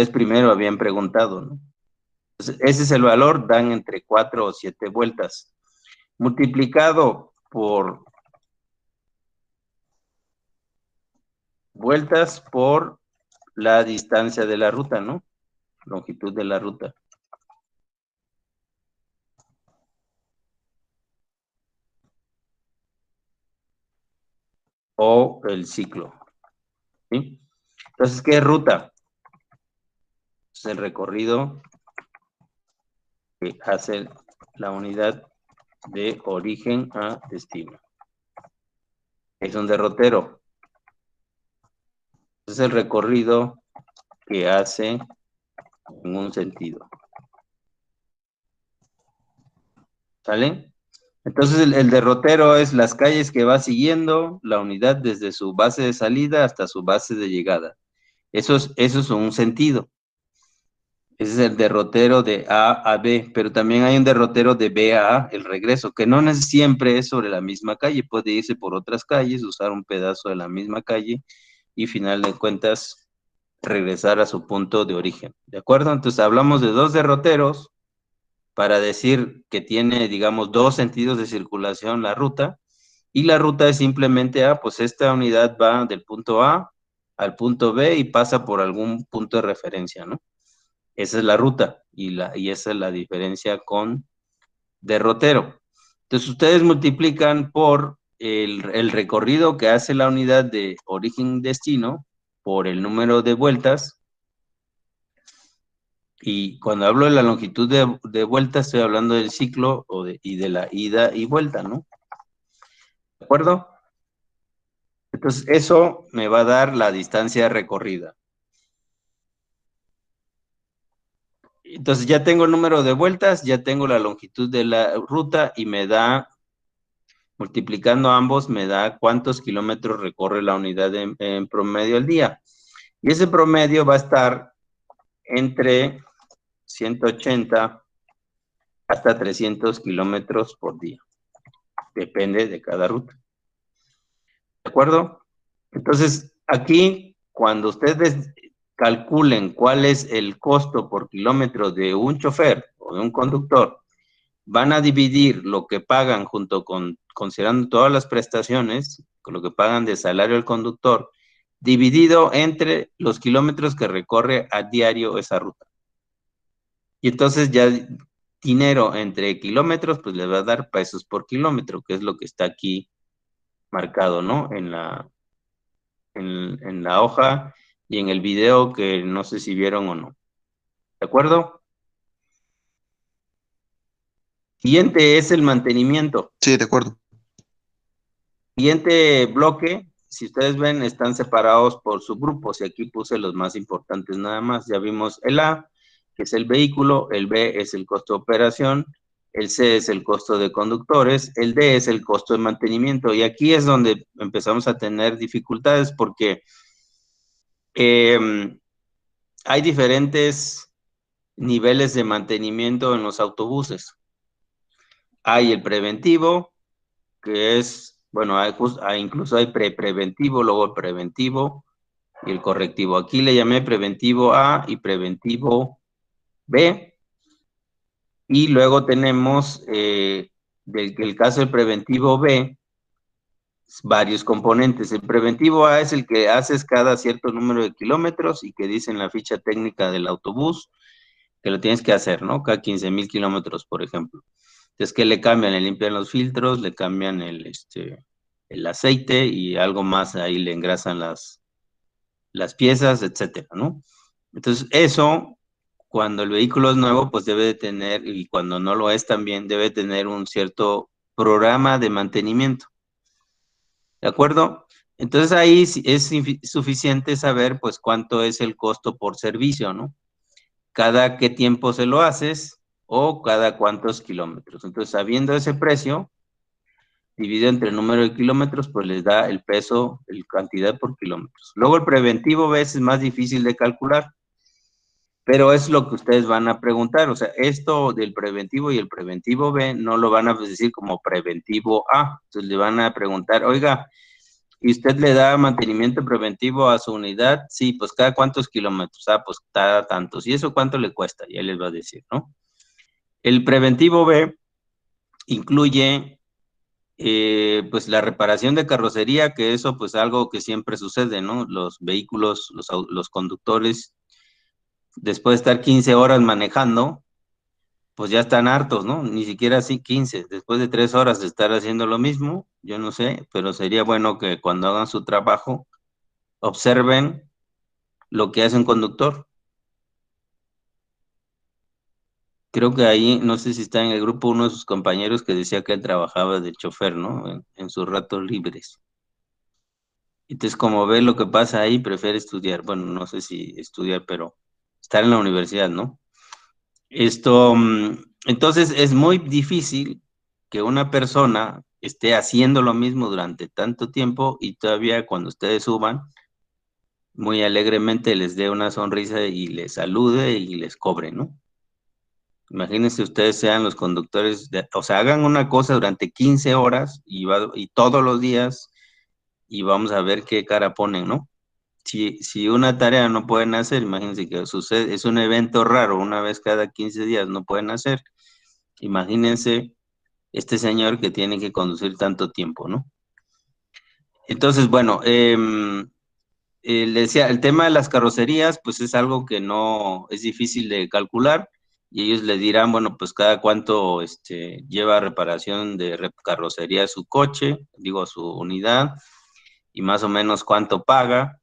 primero habían preguntado, ¿no? Entonces, ese es el valor, dan entre 4 o 7 vueltas. Multiplicado por vueltas por la distancia de la ruta, ¿no? Longitud de la ruta. O el ciclo. ¿Sí? Entonces, ¿qué es ruta? Es el recorrido que hace la unidad de origen a destino. Es un derrotero. Es el recorrido que hace en un sentido. ¿Sale? Entonces el derrotero es las calles que va siguiendo la unidad desde su base de salida hasta su base de llegada. Eso es un sentido. Ese es el derrotero de A a B, pero también hay un derrotero de B a A, el regreso, que no siempre es sobre la misma calle, puede irse por otras calles, usar un pedazo de la misma calle y, final de cuentas, regresar a su punto de origen. ¿De acuerdo? Entonces hablamos de 2 derroteros para decir que tiene, digamos, 2 sentidos de circulación la ruta, y la ruta es simplemente, pues esta unidad va del punto A al punto B y pasa por algún punto de referencia, ¿no? Esa es la ruta y esa es la diferencia con derrotero. Entonces, ustedes multiplican por el recorrido que hace la unidad de origen-destino por el número de vueltas. Y cuando hablo de la longitud de vueltas, estoy hablando del ciclo y de la ida y vuelta, ¿no? ¿De acuerdo? Entonces, eso me va a dar la distancia recorrida. Entonces, ya tengo el número de vueltas, ya tengo la longitud de la ruta y me da, multiplicando ambos, me da cuántos kilómetros recorre la unidad en promedio al día. Y ese promedio va a estar entre 180 hasta 300 kilómetros por día. Depende de cada ruta. ¿De acuerdo? Entonces, aquí, cuando ustedes calculen cuál es el costo por kilómetro de un chofer o de un conductor, van a dividir lo que pagan considerando todas las prestaciones, con lo que pagan de salario al conductor, dividido entre los kilómetros que recorre a diario esa ruta. Y entonces ya dinero entre kilómetros, pues le va a dar pesos por kilómetro, que es lo que está aquí marcado, ¿no? En la hoja y en el video que no sé si vieron o no. ¿De acuerdo? Siguiente es el mantenimiento. Sí, de acuerdo. Siguiente bloque, si ustedes ven, están separados por subgrupos y aquí puse los más importantes nada más. Ya vimos el A, que es el vehículo, el B es el costo de operación, el C es el costo de conductores, el D es el costo de mantenimiento. Y aquí es donde empezamos a tener dificultades porque hay diferentes niveles de mantenimiento en los autobuses. Hay el preventivo, que es, bueno, incluso hay preventivo, luego el preventivo y el correctivo. Aquí le llamé preventivo A y preventivo B. Y luego tenemos, el caso del preventivo B, varios componentes. El preventivo A es el que haces cada cierto número de kilómetros y que dice en la ficha técnica del autobús que lo tienes que hacer, ¿no? Cada 15,000 kilómetros, por ejemplo. Entonces, ¿qué le cambian? Le limpian los filtros, le cambian el aceite y algo más, ahí le engrasan las piezas, etcétera, ¿no? Entonces, eso, cuando el vehículo es nuevo, pues debe de tener, y cuando no lo es también, debe tener un cierto programa de mantenimiento. ¿De acuerdo? Entonces, ahí es suficiente saber, pues, cuánto es el costo por servicio, ¿no? Cada qué tiempo se lo haces o cada cuántos kilómetros. Entonces, sabiendo ese precio, dividido entre el número de kilómetros, pues les da el peso, el cantidad por kilómetros. Luego el preventivo B es más difícil de calcular, pero es lo que ustedes van a preguntar. O sea, esto del preventivo y el preventivo B no lo van a decir como preventivo A. Entonces le van a preguntar, oiga, ¿y usted le da mantenimiento preventivo a su unidad? Sí, pues cada cuántos kilómetros. Ah, pues cada tantos. ¿Y eso cuánto le cuesta? Ya les va a decir, ¿no? El preventivo B incluye pues la reparación de carrocería, que eso pues algo que siempre sucede, ¿no? Los vehículos, los conductores, después de estar 15 horas manejando, pues ya están hartos, ¿no? Ni siquiera así 15, después de 3 horas de estar haciendo lo mismo, yo no sé, pero sería bueno que cuando hagan su trabajo, observen lo que hace un conductor. Creo que ahí, no sé si está en el grupo uno de sus compañeros que decía que él trabajaba de chofer, ¿no? En sus ratos libres. Entonces, como ve lo que pasa ahí, prefiere estudiar. Bueno, no sé si estudiar, pero estar en la universidad, ¿no? Entonces es muy difícil que una persona esté haciendo lo mismo durante tanto tiempo y todavía cuando ustedes suban, muy alegremente les dé una sonrisa y les salude y les cobre, ¿no? Imagínense ustedes sean los conductores, o sea, hagan una cosa durante 15 horas y todos los días y vamos a ver qué cara ponen, ¿no? Si una tarea no pueden hacer, imagínense que sucede, es un evento raro, una vez cada 15 días no pueden hacer, imagínense este señor que tiene que conducir tanto tiempo, ¿no? Entonces, bueno, le decía, el tema de las carrocerías, pues es algo que no, es difícil de calcular, y ellos le dirán, bueno, pues cada cuánto lleva reparación de carrocería su coche, digo, su unidad, y más o menos cuánto paga,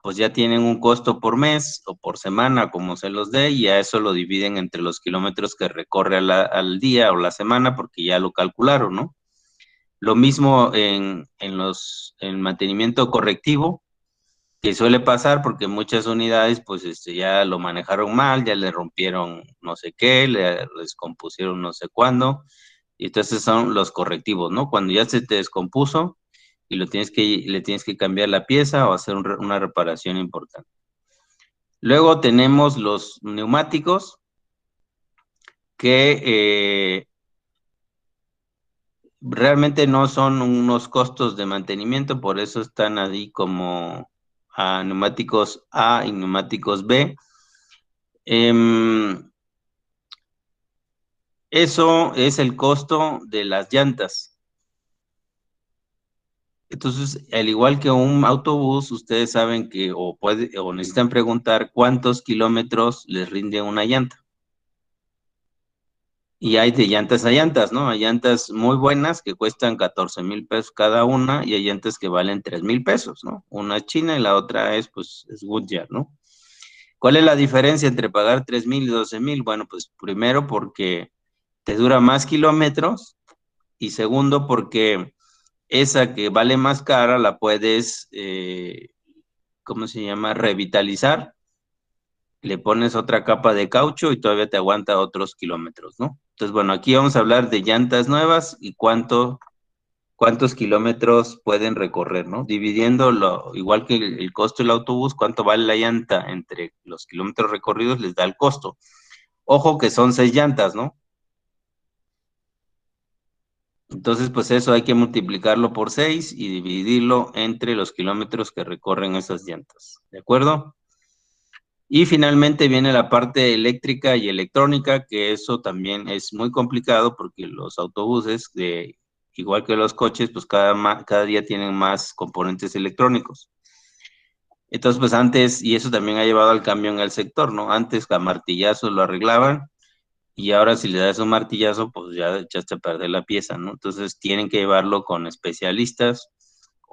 pues ya tienen un costo por mes o por semana, como se los dé, y a eso lo dividen entre los kilómetros que recorre al día o la semana, porque ya lo calcularon, ¿no? Lo mismo en mantenimiento correctivo, que suele pasar porque muchas unidades, pues ya lo manejaron mal, ya le rompieron no sé qué, le descompusieron no sé cuándo, y entonces son los correctivos, ¿no? Cuando ya se te descompuso, y le tienes que cambiar la pieza o hacer una reparación importante. Luego tenemos los neumáticos, que realmente no son unos costos de mantenimiento, por eso están ahí como neumáticos A y neumáticos B. Eso es el costo de las llantas. Entonces, al igual que un autobús, ustedes saben que o necesitan preguntar cuántos kilómetros les rinde una llanta. Y hay de llantas a llantas, ¿no? Hay llantas muy buenas que cuestan 14,000 pesos cada una y hay llantas que valen 3,000 pesos, ¿no? Una es china y la otra es, pues, es Goodyear, ¿no? ¿Cuál es la diferencia entre pagar 3,000 y 12,000? Bueno, pues primero porque te dura más kilómetros y segundo porque esa que vale más cara la puedes, ¿cómo se llama? Revitalizar. Le pones otra capa de caucho y todavía te aguanta otros kilómetros, ¿no? Entonces, bueno, aquí vamos a hablar de llantas nuevas y cuántos kilómetros pueden recorrer, ¿no? Dividiendo igual que el costo del autobús, cuánto vale la llanta entre los kilómetros recorridos les da el costo. Ojo que son 6 llantas, ¿no? Entonces, pues eso hay que multiplicarlo por 6 y dividirlo entre los kilómetros que recorren esas llantas, ¿de acuerdo? Y finalmente viene la parte eléctrica y electrónica, que eso también es muy complicado porque los autobuses, igual que los coches, pues cada día tienen más componentes electrónicos. Entonces, pues antes, y eso también ha llevado al cambio en el sector, ¿no? Antes a martillazos lo arreglaban y ahora si le das un martillazo, pues ya echaste a perder la pieza, ¿no? Entonces tienen que llevarlo con especialistas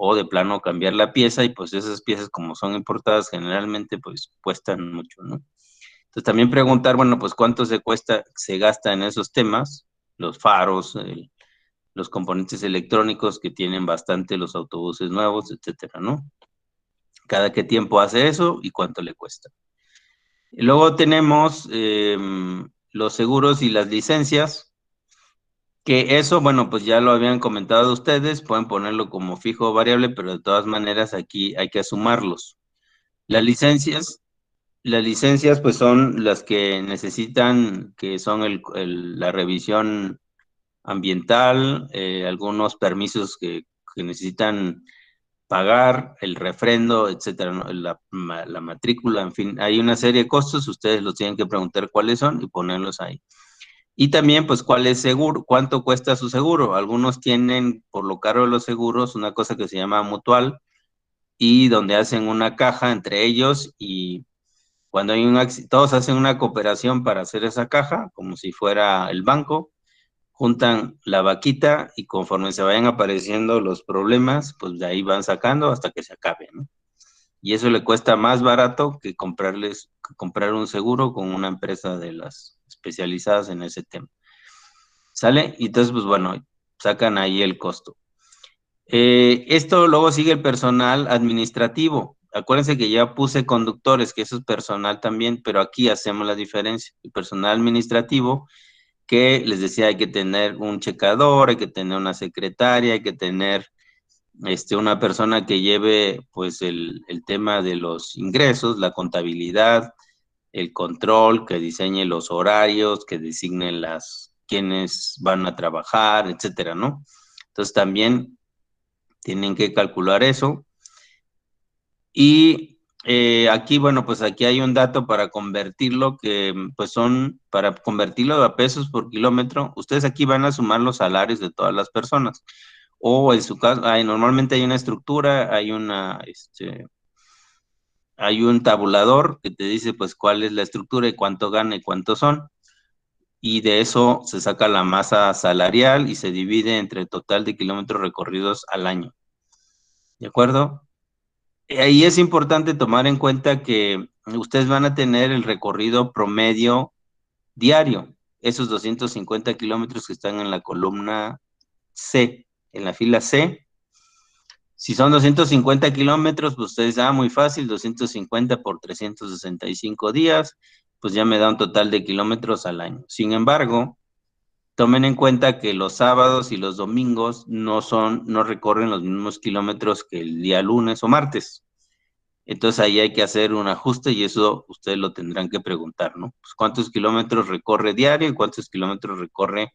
o de plano cambiar la pieza y pues esas piezas como son importadas generalmente pues cuestan mucho, ¿no? Entonces también preguntar, bueno, pues cuánto se gasta en esos temas, los faros, los componentes electrónicos que tienen bastante los autobuses nuevos, etcétera, ¿no? Cada qué tiempo hace eso y cuánto le cuesta. Y luego tenemos los seguros y las licencias, que eso, bueno, pues ya lo habían comentado ustedes, pueden ponerlo como fijo o variable, pero de todas maneras aquí hay que sumarlos. Las licencias pues son las que necesitan, que son la revisión ambiental, algunos permisos que necesitan pagar, el refrendo, etcétera, ¿no? La matrícula, en fin, hay una serie de costos, ustedes los tienen que preguntar cuáles son y ponerlos ahí. Y también, pues, ¿cuál es seguro? ¿Cuánto cuesta su seguro? Algunos tienen, por lo caro de los seguros, una cosa que se llama mutual y donde hacen una caja entre ellos y cuando hay todos hacen una cooperación para hacer esa caja, como si fuera el banco, juntan la vaquita y conforme se vayan apareciendo los problemas, pues de ahí van sacando hasta que se acabe, ¿no? Y eso le cuesta más barato que comprar un seguro con una empresa de las especializadas en ese tema. ¿Sale? Y entonces, pues bueno, sacan ahí el costo. Esto luego sigue el personal administrativo. Acuérdense que ya puse conductores, que eso es personal también, pero aquí hacemos la diferencia. El personal administrativo, que les decía, hay que tener un checador, hay que tener una secretaria, hay que tener una persona que lleve pues el tema de los ingresos, la contabilidad, el control, que diseñe los horarios, que designe quienes van a trabajar, etcétera, ¿no? Entonces también tienen que calcular eso. Y aquí, bueno, pues aquí hay un dato para convertirlo, que pues para convertirlo a pesos por kilómetro, ustedes aquí van a sumar los salarios de todas las personas. O en su caso, normalmente hay una estructura, hay un tabulador que te dice pues cuál es la estructura y cuánto gana y cuántos son. Y de eso se saca la masa salarial y se divide entre el total de kilómetros recorridos al año. ¿De acuerdo? Ahí es importante tomar en cuenta que ustedes van a tener el recorrido promedio diario, esos 250 kilómetros que están en la columna C, en la fila C. Si son 250 kilómetros, pues ustedes, muy fácil, 250 por 365 días, pues ya me da un total de kilómetros al año. Sin embargo, tomen en cuenta que los sábados y los domingos no recorren los mismos kilómetros que el día lunes o martes. Entonces ahí hay que hacer un ajuste y eso ustedes lo tendrán que preguntar, ¿no? Pues cuántos kilómetros recorre diario y cuántos kilómetros recorre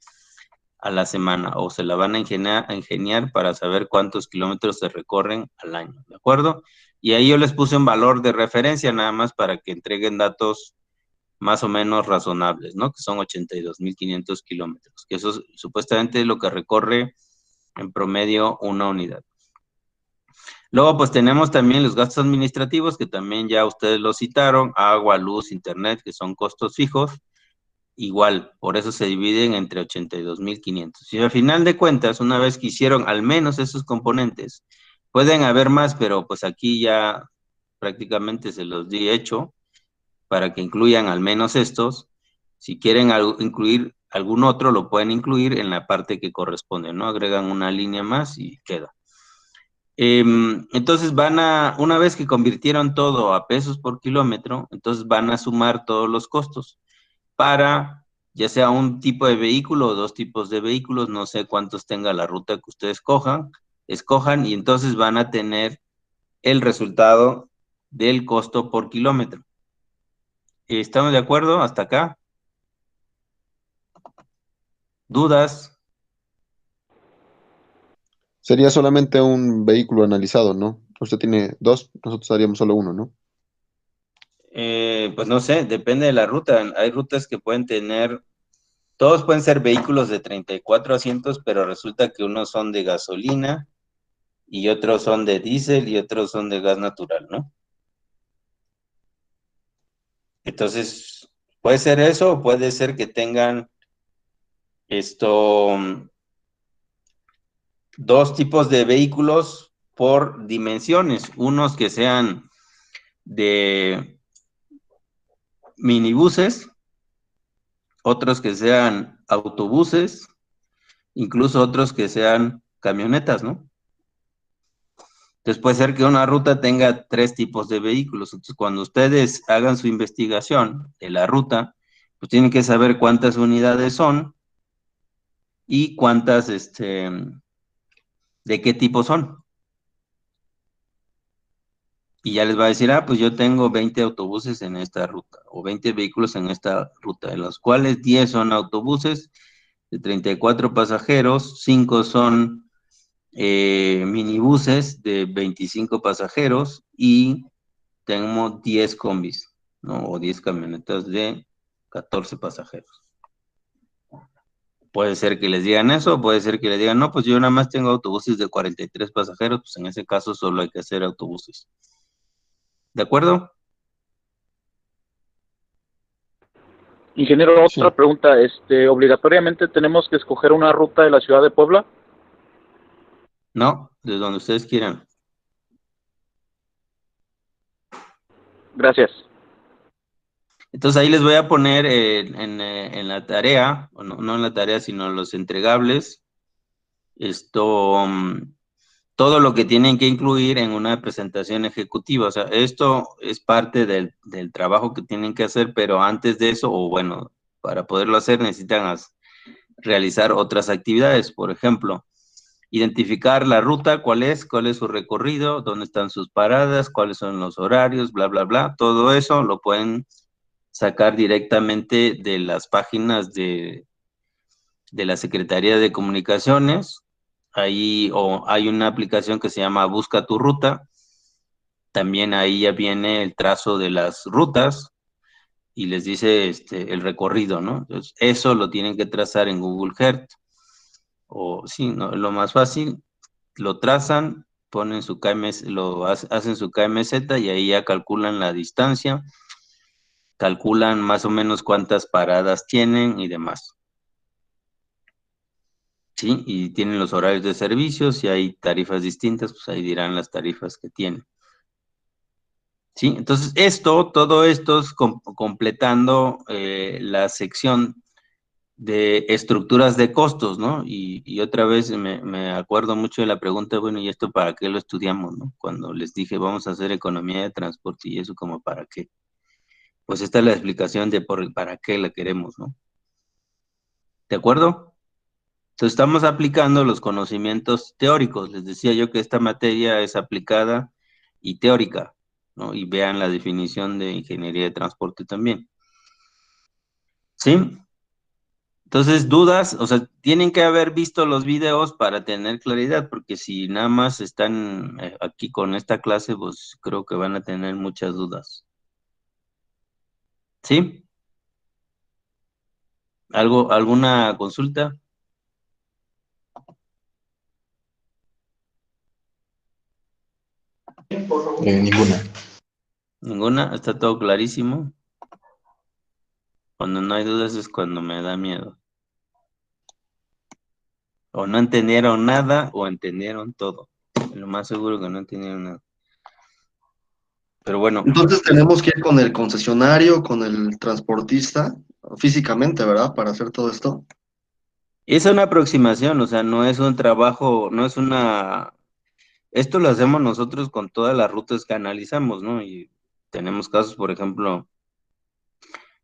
a la semana, o se la van a ingeniar para saber cuántos kilómetros se recorren al año, ¿de acuerdo? Y ahí yo les puse un valor de referencia nada más para que entreguen datos más o menos razonables, ¿no? Que son 82,500 kilómetros, que eso supuestamente es lo que recorre en promedio una unidad. Luego, pues tenemos también los gastos administrativos, que también ya ustedes lo citaron, agua, luz, internet, que son costos fijos. igual, por eso se dividen entre 82.500. Y al final de cuentas, una vez que hicieron al menos esos componentes, pueden haber más, pero pues aquí ya prácticamente se los di hecho para que incluyan al menos estos. Si quieren incluir algún otro, lo pueden incluir en la parte que corresponde, ¿no? Agregan una línea más y queda. Entonces una vez que convirtieron todo a pesos por kilómetro, entonces van a sumar todos los costos para ya sea un tipo de vehículo o dos tipos de vehículos, no sé cuántos tenga la ruta que ustedes escojan, y entonces van a tener el resultado del costo por kilómetro. ¿Estamos de acuerdo hasta acá? ¿Dudas? Sería solamente un vehículo analizado, ¿no? Usted tiene dos, nosotros haríamos solo uno, ¿no? Pues no sé, depende de la ruta. Hay rutas que pueden tener, todos pueden ser vehículos de 34 asientos, pero resulta que unos son de gasolina y otros son de diésel y otros son de gas natural, ¿no? Entonces, puede ser eso o puede ser que tengan dos tipos de vehículos por dimensiones, unos que sean de minibuses, otros que sean autobuses, incluso otros que sean camionetas, ¿no? Entonces puede ser que una ruta tenga tres tipos de vehículos. Entonces, cuando ustedes hagan su investigación de la ruta, pues tienen que saber cuántas unidades son y cuántas, de qué tipo son. Y ya les va a decir, pues yo tengo 20 autobuses en esta ruta, o 20 vehículos en esta ruta, de los cuales 10 son autobuses de 34 pasajeros, 5 son minibuses de 25 pasajeros y tenemos 10 combis, ¿no? O 10 camionetas de 14 pasajeros. Puede ser que les digan eso, puede ser que les digan, no, pues yo nada más tengo autobuses de 43 pasajeros, pues en ese caso solo hay que hacer autobuses. ¿De acuerdo? Ingeniero, Sí. otra pregunta, ¿obligatoriamente tenemos que escoger una ruta de la ciudad de Puebla? No, de donde ustedes quieran. Gracias. Entonces ahí les voy a poner en la tarea, o no en la tarea, sino en los entregables, todo lo que tienen que incluir en una presentación ejecutiva. O sea, esto es parte del trabajo que tienen que hacer, pero antes de eso, o bueno, para poderlo hacer necesitan realizar otras actividades. Por ejemplo, identificar la ruta, cuál es su recorrido, dónde están sus paradas, cuáles son los horarios, bla, bla, bla. Todo eso lo pueden sacar directamente de las páginas de la Secretaría de Comunicaciones. Ahí hay una aplicación que se llama Busca tu Ruta. También ahí ya viene el trazo de las rutas y les dice el recorrido, ¿no? Entonces, eso lo tienen que trazar en Google Earth. O sí, ¿no? Lo más fácil, lo trazan, ponen su KMZ, hacen su KMZ y ahí ya calculan la distancia, calculan más o menos cuántas paradas tienen y demás. Sí, y tienen los horarios de servicios, si hay tarifas distintas, pues ahí dirán las tarifas que tienen. Sí, entonces todo esto es completando la sección de estructuras de costos, ¿no? Y otra vez me acuerdo mucho de la pregunta, bueno, ¿y esto para qué lo estudiamos, no? Cuando les dije, vamos a hacer economía de transporte y eso como para qué. Pues esta es la explicación de para qué la queremos, ¿no? ¿De acuerdo? Entonces estamos aplicando los conocimientos teóricos. Les decía yo que esta materia es aplicada y teórica, ¿no? Y vean la definición de ingeniería de transporte también. ¿Sí? Entonces, dudas, o sea, tienen que haber visto los videos para tener claridad, porque si nada más están aquí con esta clase, pues creo que van a tener muchas dudas. ¿Sí? ¿Alguna consulta? Ninguna. ¿Ninguna? ¿Está todo clarísimo? Cuando no hay dudas es cuando me da miedo. O no entendieron nada o entendieron todo. Lo más seguro que no entendieron nada. Pero bueno, Entonces tenemos que ir con el concesionario, con el transportista, físicamente, ¿verdad? Para hacer todo esto. es una aproximación, o sea, no es un trabajo, no es una... Esto lo hacemos nosotros con todas las rutas que analizamos, ¿no? Y tenemos casos, por ejemplo,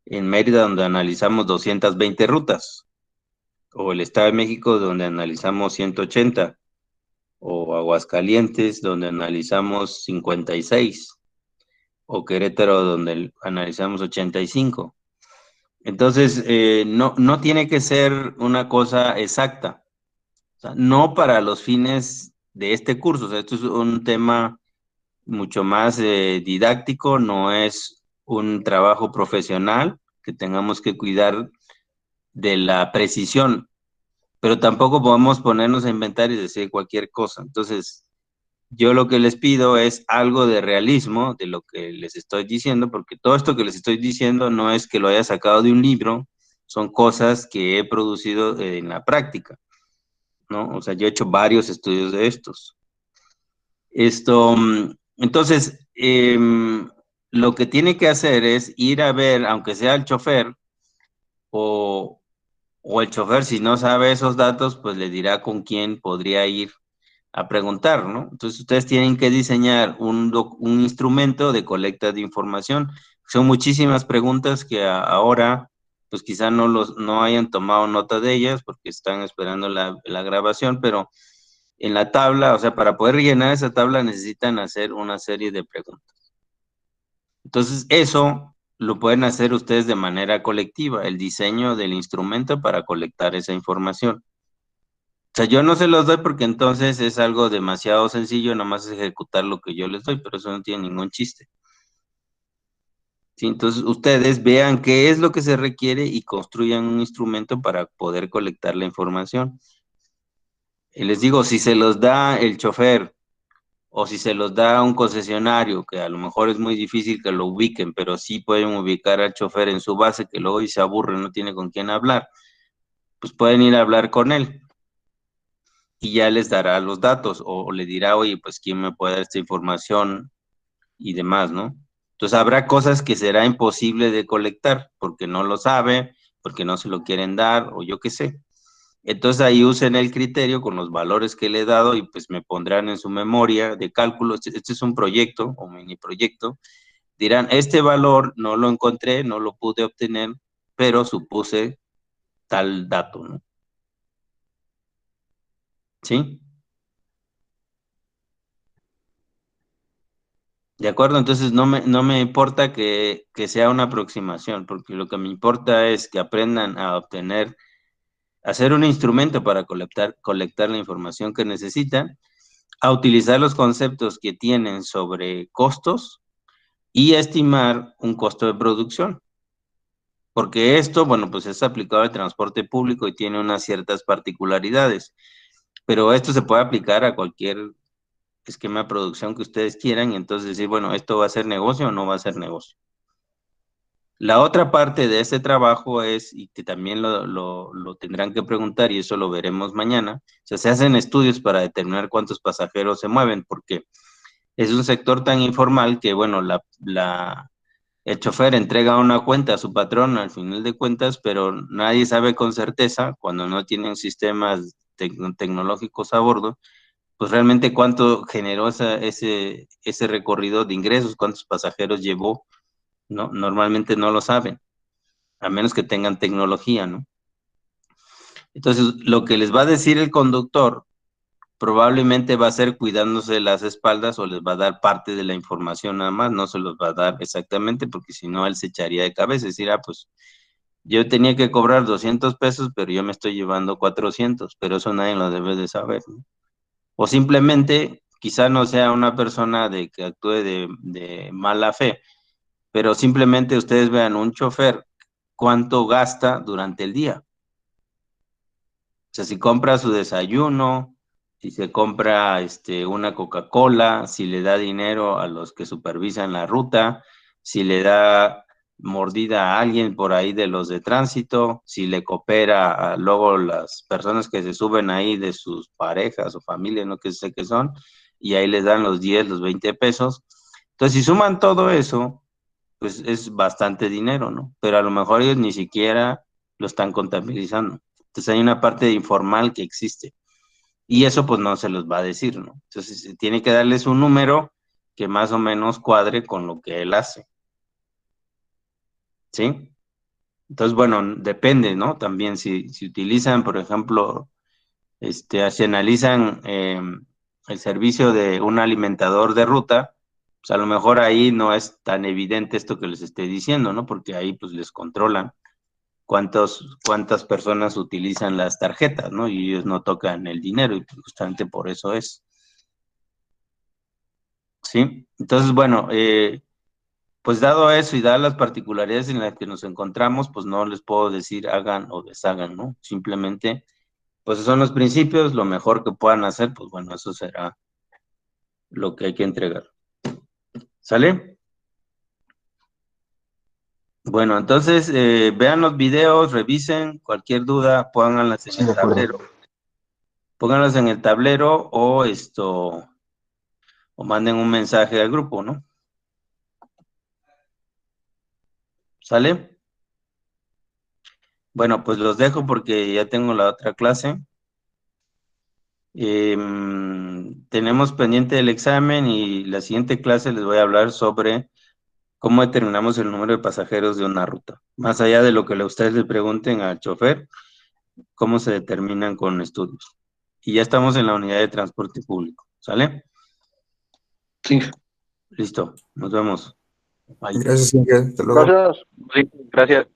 en Mérida, donde analizamos 220 rutas, o el Estado de México, donde analizamos 180, o Aguascalientes, donde analizamos 56, o Querétaro, donde analizamos 85. Entonces, no tiene que ser una cosa exacta, o sea, no para los fines de este curso, o sea, esto es un tema mucho más didáctico, no es un trabajo profesional que tengamos que cuidar de la precisión, pero tampoco podemos ponernos a inventar y decir cualquier cosa. Entonces, yo lo que les pido es algo de realismo de lo que les estoy diciendo, porque todo esto que les estoy diciendo no es que lo haya sacado de un libro, son cosas que he producido en la práctica, ¿no? O sea, yo he hecho varios estudios de estos. Entonces, lo que tiene que hacer es ir a ver, aunque sea el chofer, o, o el chofer, si no sabe esos datos, pues le dirá con quién podría ir a preguntar, ¿no? Entonces, ustedes tienen que diseñar un instrumento de colecta de información. Son muchísimas preguntas que ahora, pues quizá no hayan tomado nota de ellas porque están esperando la grabación, pero en la tabla, o sea, para poder rellenar esa tabla necesitan hacer una serie de preguntas. Entonces, eso lo pueden hacer ustedes de manera colectiva, el diseño del instrumento para colectar esa información. O sea, yo no se los doy porque entonces es algo demasiado sencillo, nomás ejecutar lo que yo les doy, pero eso no tiene ningún chiste. ¿Sí? Entonces, ustedes vean qué es lo que se requiere y construyan un instrumento para poder colectar la información. Y les digo, si se los da el chofer o si se los da un concesionario, que a lo mejor es muy difícil que lo ubiquen, pero sí pueden ubicar al chofer en su base, que luego y se aburre, no tiene con quién hablar, pues pueden ir a hablar con él y ya les dará los datos o le dirá, oye, pues quién me puede dar esta información y demás, ¿no? Entonces habrá cosas que será imposible de colectar porque no lo sabe, porque no se lo quieren dar o yo qué sé. Entonces ahí usen el criterio con los valores que le he dado y pues me pondrán en su memoria de cálculo, este es un proyecto o mini proyecto, dirán, este valor no lo encontré, no lo pude obtener, pero supuse tal dato, ¿no? ¿Sí? De acuerdo, entonces no me importa que sea una aproximación, porque lo que me importa es que aprendan a obtener, hacer un instrumento para colectar la información que necesitan, a utilizar los conceptos que tienen sobre costos y estimar un costo de producción. Porque esto, bueno, pues es aplicado al transporte público y tiene unas ciertas particularidades, pero esto se puede aplicar a cualquier esquema de producción que ustedes quieran y entonces decir, bueno, ¿esto va a ser negocio o no va a ser negocio? La otra parte de este trabajo es, y que también lo tendrán que preguntar, y eso lo veremos mañana, o sea, se hacen estudios para determinar cuántos pasajeros se mueven, porque es un sector tan informal que, bueno, el chofer entrega una cuenta a su patrón al final de cuentas, pero nadie sabe con certeza, cuando no tienen sistemas tecnológicos a bordo, pues realmente cuánto generó ese recorrido de ingresos, cuántos pasajeros llevó, ¿no? Normalmente no lo saben, a menos que tengan tecnología, ¿no? Entonces, lo que les va a decir el conductor probablemente va a ser cuidándose las espaldas o les va a dar parte de la información nada más, no se los va a dar exactamente porque si no él se echaría de cabeza y decir, pues yo tenía que cobrar 200 pesos, pero yo me estoy llevando 400, pero eso nadie lo debe de saber, ¿no? O simplemente, quizá no sea una persona que actúe de mala fe, pero simplemente ustedes vean un chofer cuánto gasta durante el día. O sea, si compra su desayuno, si se compra una Coca-Cola, si le da dinero a los que supervisan la ruta, si le da mordida a alguien por ahí de los de tránsito, si le coopera a luego las personas que se suben ahí de sus parejas o familias, no que sé qué son, y ahí les dan los 10, los 20 pesos. Entonces, si suman todo eso, pues es bastante dinero, ¿no? Pero a lo mejor ellos ni siquiera lo están contabilizando. Entonces hay una parte informal que existe. Y eso pues no se los va a decir, ¿no? Entonces tiene que darles un número que más o menos cuadre con lo que él hace. ¿Sí? Entonces, bueno, depende, ¿no? También si utilizan, por ejemplo, si analizan el servicio de un alimentador de ruta, pues a lo mejor ahí no es tan evidente esto que les estoy diciendo, ¿no? Porque ahí pues les controlan cuántas personas utilizan las tarjetas, ¿no? Y ellos no tocan el dinero y justamente por eso es. ¿Sí? Entonces, bueno, pues dado eso y dadas las particularidades en las que nos encontramos, pues no les puedo decir hagan o deshagan, ¿no? Simplemente, pues esos son los principios, lo mejor que puedan hacer, pues bueno, eso será lo que hay que entregar. ¿Sale? Bueno, entonces vean los videos, revisen, cualquier duda, pónganlas en el tablero. Pónganlas en el tablero o o manden un mensaje al grupo, ¿no? ¿Sale? Bueno, pues los dejo porque ya tengo la otra clase. Tenemos pendiente el examen y la siguiente clase les voy a hablar sobre cómo determinamos el número de pasajeros de una ruta. Más allá de lo que ustedes le pregunten al chofer, cómo se determinan con estudios. Y ya estamos en la unidad de transporte público. ¿Sale? Sí. Listo. Nos vemos. Bye. Gracias, Inge. Hasta luego. Gracias. Sí, gracias.